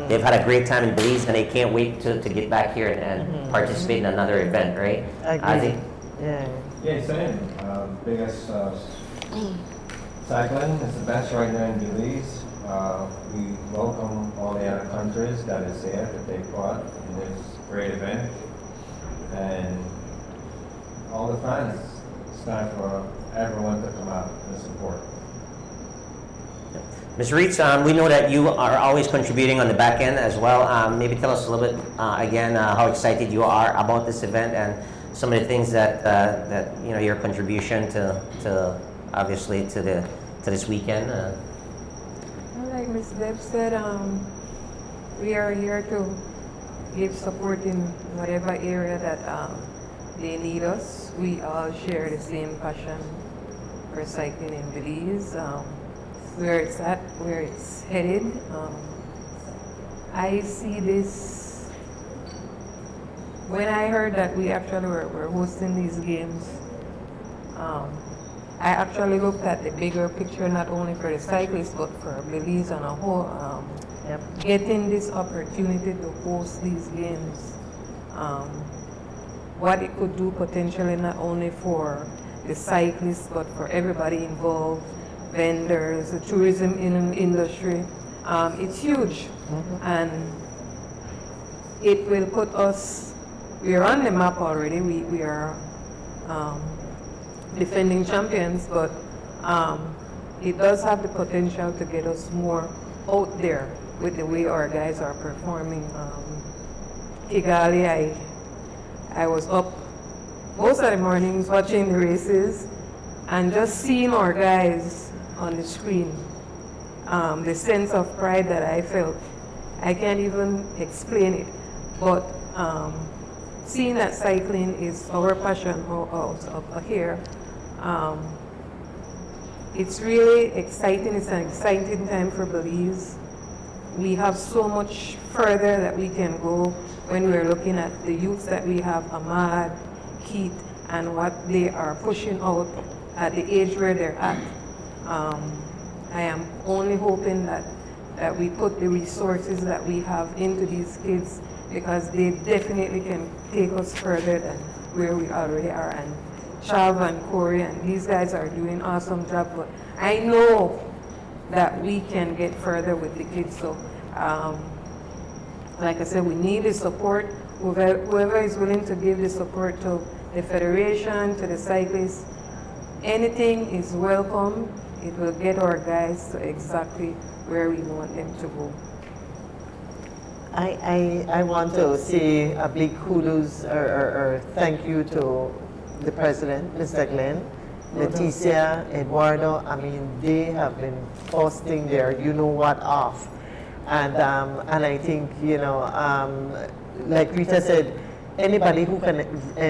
they've had a great time in Belize, and they can't wait to get back here and participate in another event, right? agree. Yeah. Yeah, same. Biggest cycling is the best right now in Belize. We welcome all the other countries that is there to take part in this great event, and all the fans. It's time for everyone to come out and support. Ms. Reitz, we know that you are always contributing on the back end as well. Maybe tell us a little bit again how excited you are about this event and some of the things that your contribution to obviously to this weekend. Like Ms. Deb said, we are here to give support in whatever area that They need us. We all share the same passion for cycling in Belize. Where it's at, where it's headed. I see this, when I heard that we actually were hosting these games, I actually looked at the bigger picture, not only for the cyclists, but for Belize on a whole. Getting this opportunity to host these games, what it could do potentially not only for the cyclists, but for everybody involved, vendors, the tourism industry. It's huge, and it will put us, we are on the map already, we are defending champions, but it does have the potential to get us more out there with the way our guys are performing. Kigali, I was up most of the mornings watching the races and just seeing our guys on the screen. The sense of pride that I felt, I can't even explain it, but seeing that cycling is our passion out here, it's really exciting. It's an exciting time for Belize. We have so much further that we can go when we're looking at the youths that we have, Ahmad, Keith, and what they are pushing out at the age where they're at. I am only hoping that we put the resources that we have into these kids, because they definitely can take us further than where we already are. And Chav and Corey and these guys are doing an awesome job, but I know that we can get further with the kids. So, like I said, we need the support. Whoever is willing to give the support to the federation, to the cyclists, anything is welcome. It will get our guys to exactly where we want them to go. I want to say a big kudos or thank you to the president, Mr. Glenn, Leticia, Eduardo. I mean, they have been posting their you-know-what off. And I think, like Rita said, anybody who can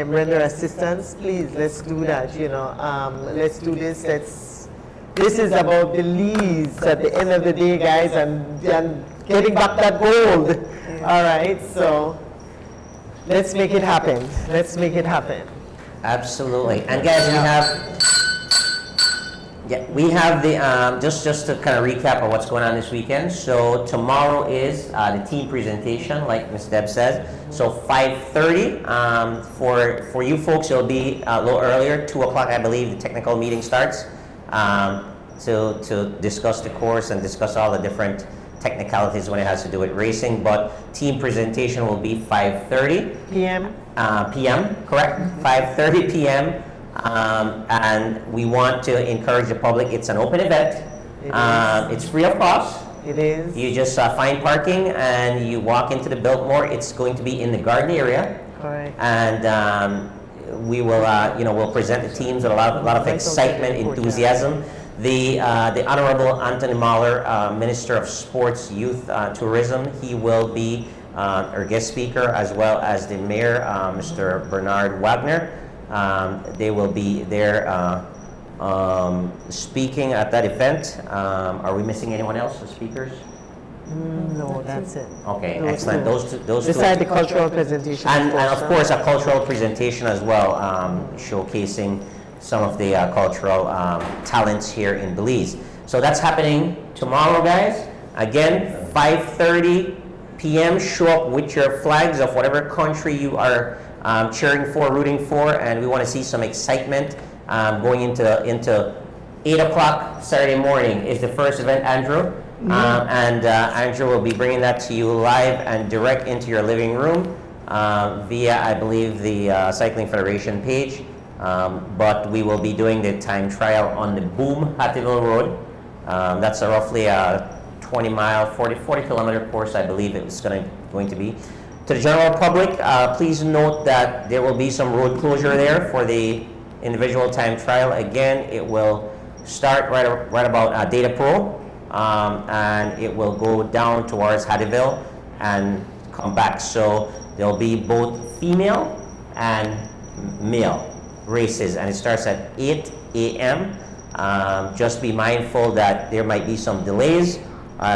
render assistance, please, let's do that, let's do this. This is about Belize at the end of the day, guys, and getting back that gold. All right, so let's make it happen. Let's make it happen. Absolutely. And guys, we have the just to kind of recap of what's going on this weekend. So tomorrow is the team presentation, like Ms. Deb says. So 5:30 for you folks, it'll be a little earlier, 2 o'clock, I believe. The technical meeting starts to discuss the course and discuss all the different technicalities when it has to do with racing. But team presentation will be 5:30 p.m. p.m. Correct? 5:30 p.m. And we want to encourage the public. It's an open event. It's free of cost. It is. You just find parking and you walk into the Biltmore. It's going to be in the garden area. Correct. And we will, we'll present the teams with a lot of excitement, enthusiasm. The Honorable Anthony Mahler, Minister of Sports, Youth, Tourism, he will be our guest speaker, as well as the Mayor, Mr. Bernard Wagner. They will be there speaking at that event. Are we missing anyone else, the speakers? No, that's it. Okay, Those excellent. two. Those two. Besides the cultural presentation. And of course, a cultural presentation as well, showcasing some of the cultural talents here in Belize. So that's happening tomorrow, guys. Again, 5:30 p.m. Show up with your flags of whatever country you are cheering for, rooting for, and we want to see some excitement going into 8 o'clock Saturday morning is the first event, Andrew. And Andrew will be bringing that to you live and direct into your living room via, I believe, the Cycling Federation page. But we will be doing the time trial on the Boom Hattieville Road. That's a roughly a 20-mile, 40-kilometer course, I believe it was going to be. To the general public, please note that there will be some road closure there for the individual time trial. Again, it will start right about Data Pro, and it will go down towards Hattieville and come back. So there'll be both female and male races, and it starts at 8 a.m. Just be mindful that there might be some delays.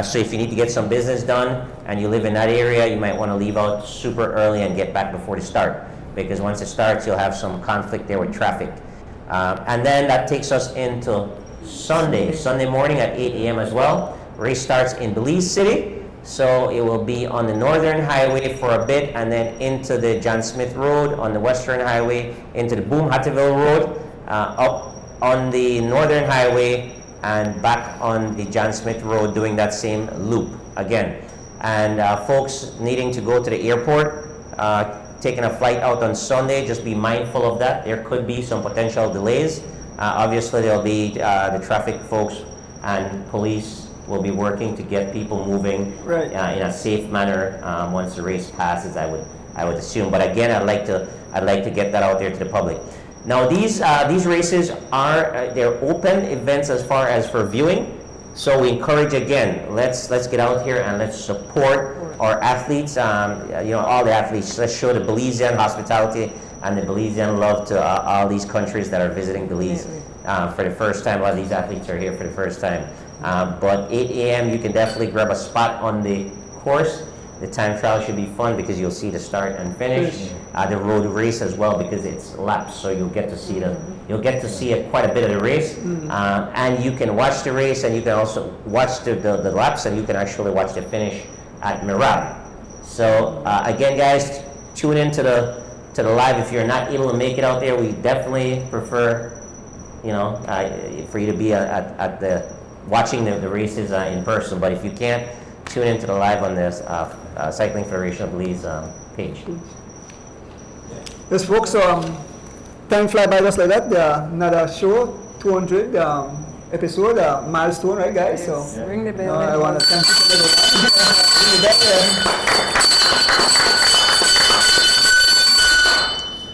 So if you need to get some business done and you live in that area, you might want to leave out super early and get back before the start, because once it starts, you'll have some conflict there with traffic. And then that takes us into Sunday morning at 8 a.m. as well. Race starts in Belize City. So it will be on the Northern Highway for a bit, and then into the John Smith Road on the Western Highway, into the Boom Hatterville Road, up on the Northern Highway, and back on the John Smith Road, doing that same loop again. And folks needing to go to the airport, taking a flight out on Sunday, just be mindful of that. There could be some potential delays. Obviously, there'll be the traffic folks and police will be working to get people moving in a safe manner once the race passes, I would assume. But again, I'd like to get that out there to the public. Now these races they're open events as far as for viewing. So we encourage, again, let's get out here and let's support our athletes. All the athletes. Let's show the Belizean hospitality and the Belizean love to all these countries that are visiting Belize for the first time. A lot of these athletes are here for the first time. But 8 a.m. you can definitely grab a spot on the course. The time trial should be fun because you'll see the start and finish. The road race as well, because it's laps, so you'll get to see quite a bit of the race. And you can watch the race, and you can also watch the laps, and you can actually watch the finish at Mirab. So again, guys, tune into the live. If you're not able to make it out there, we definitely prefer, for you to be at the watching the races in person. But if you can't, tune into the live on this Cycling Federation of Belize page. Yes, folks, time fly by just like that. Another show, 200 episode, milestone, right, guys? Yes. So Ring the bell. I want to thank you for everyone.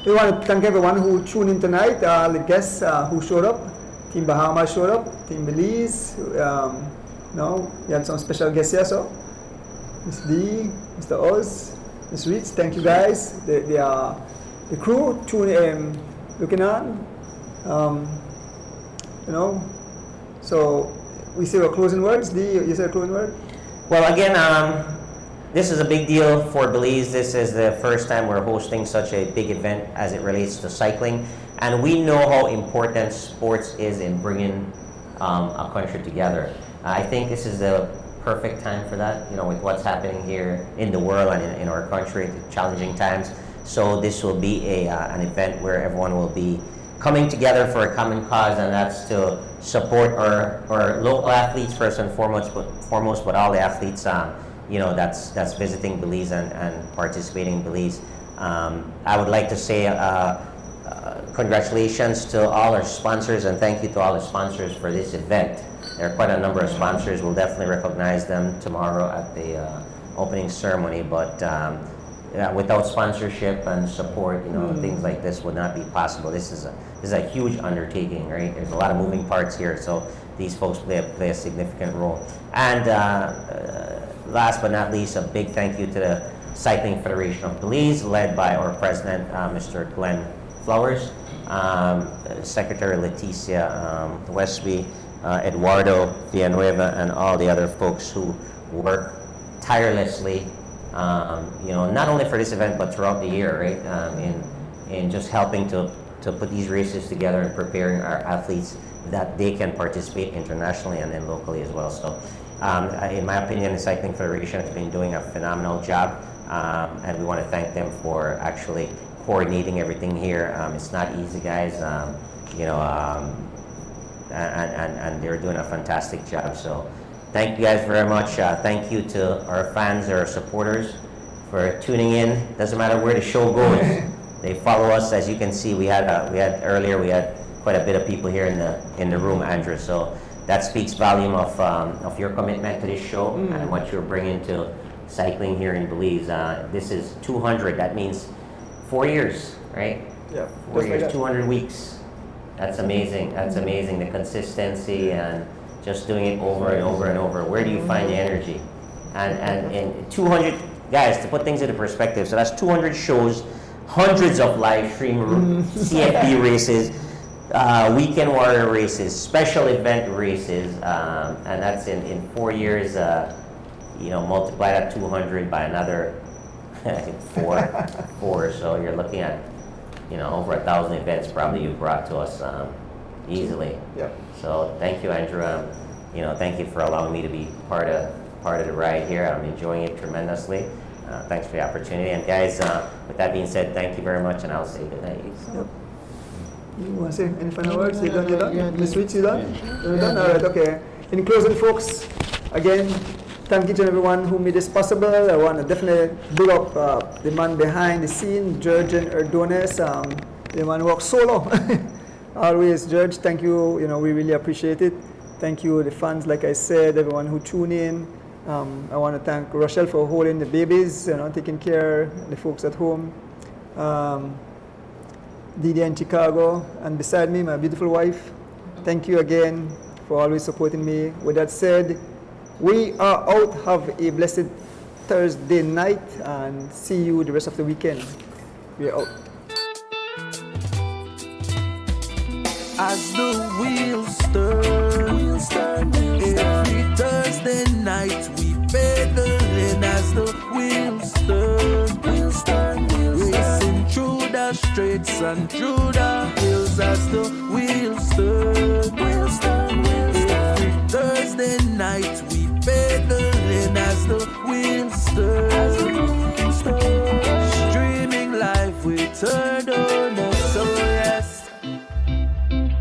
We want to thank everyone who tuned in tonight, the guests who showed up. Team Bahamas showed up, Team Belize. We had some special guests here, so Ms. D, Mr. Oz, Ms. Reeds, thank you guys. The crew looking on. So we say our closing words. D, you say a closing word? Well, again, this is a big deal for Belize. This is the first time we're hosting such a big event as it relates to cycling. And we know how important sports is in bringing a country together. I think this is the perfect time for that, with what's happening here in the world and in our country, the challenging times. So this will be an event where everyone will be coming together for a common cause, and that's to support our local athletes first and foremost, but all the athletes that's visiting Belize and participating in Belize. I would like to say congratulations to all our sponsors, and thank you to all the sponsors for this event. There are quite a number of sponsors. We'll definitely recognize them tomorrow at the opening ceremony, but without sponsorship and support, things like this would not be possible. This is a huge undertaking, right? There's a lot of moving parts here, so these folks play a significant role. And last but not least, a big thank you to the Cycling Federation of Belize, led by our president, Mr. Glenn Flowers, Secretary Leticia Westby, Eduardo Villanueva, and all the other folks who work tirelessly, not only for this event but throughout the year, right? In just helping to put these races together and preparing our athletes that they can participate internationally and then locally as well. So, in my opinion, the Cycling Federation has been doing a phenomenal job, and we want to thank them for actually coordinating everything here. It's not easy, guys. And they're doing a fantastic job. So thank you guys very much. Thank you to our fans, our supporters, for tuning in. Doesn't matter where the show goes, they follow us. As you can see, we had quite a bit of people here in the room, Andrew. So that speaks volume of your commitment to this show and what you're bringing to cycling here in Belize. This is 200. That means 4 years, right? Yeah. 4 years, 200 weeks. That's amazing. That's amazing. The consistency and just doing it over and over and over. Where do you find the energy? And 200, guys, to put things into perspective, so that's 200 shows hundreds of live stream CFP races, weekend warrior races, special event races, and that's in 4 years. Multiply that 200 by another four. So you're looking at over 1,000 events probably you've brought to us easily. Yep. So thank you, Andrew. Thank you for allowing me to be part of the ride here. I'm enjoying it tremendously. Thanks for the opportunity. And guys, with that being said, thank you very much, and I'll say good night. Yep. You want to say any final words? You done? Miss Rich, you done? You're done? All right, okay. In closing, folks, again, thank each and everyone who made this possible. I want to definitely big up the man behind the scene, George and Erdones. The man works solo. Always, George, thank you. We really appreciate it. Thank you, the fans, like I said, everyone who tuned in. I want to thank Rochelle for holding the babies, taking care of the folks at home. Didi in Chicago, and beside me, my beautiful wife. Thank you again for always supporting me. With that said, we are out. Have a blessed Thursday night, and see you the rest of the weekend. We are out. As the wheels turn, every Thursday night we pedaling. As the wheels turn, racing through the streets and through the hills. As the wheels turn, every Thursday night we pedaling. As the wheels turn.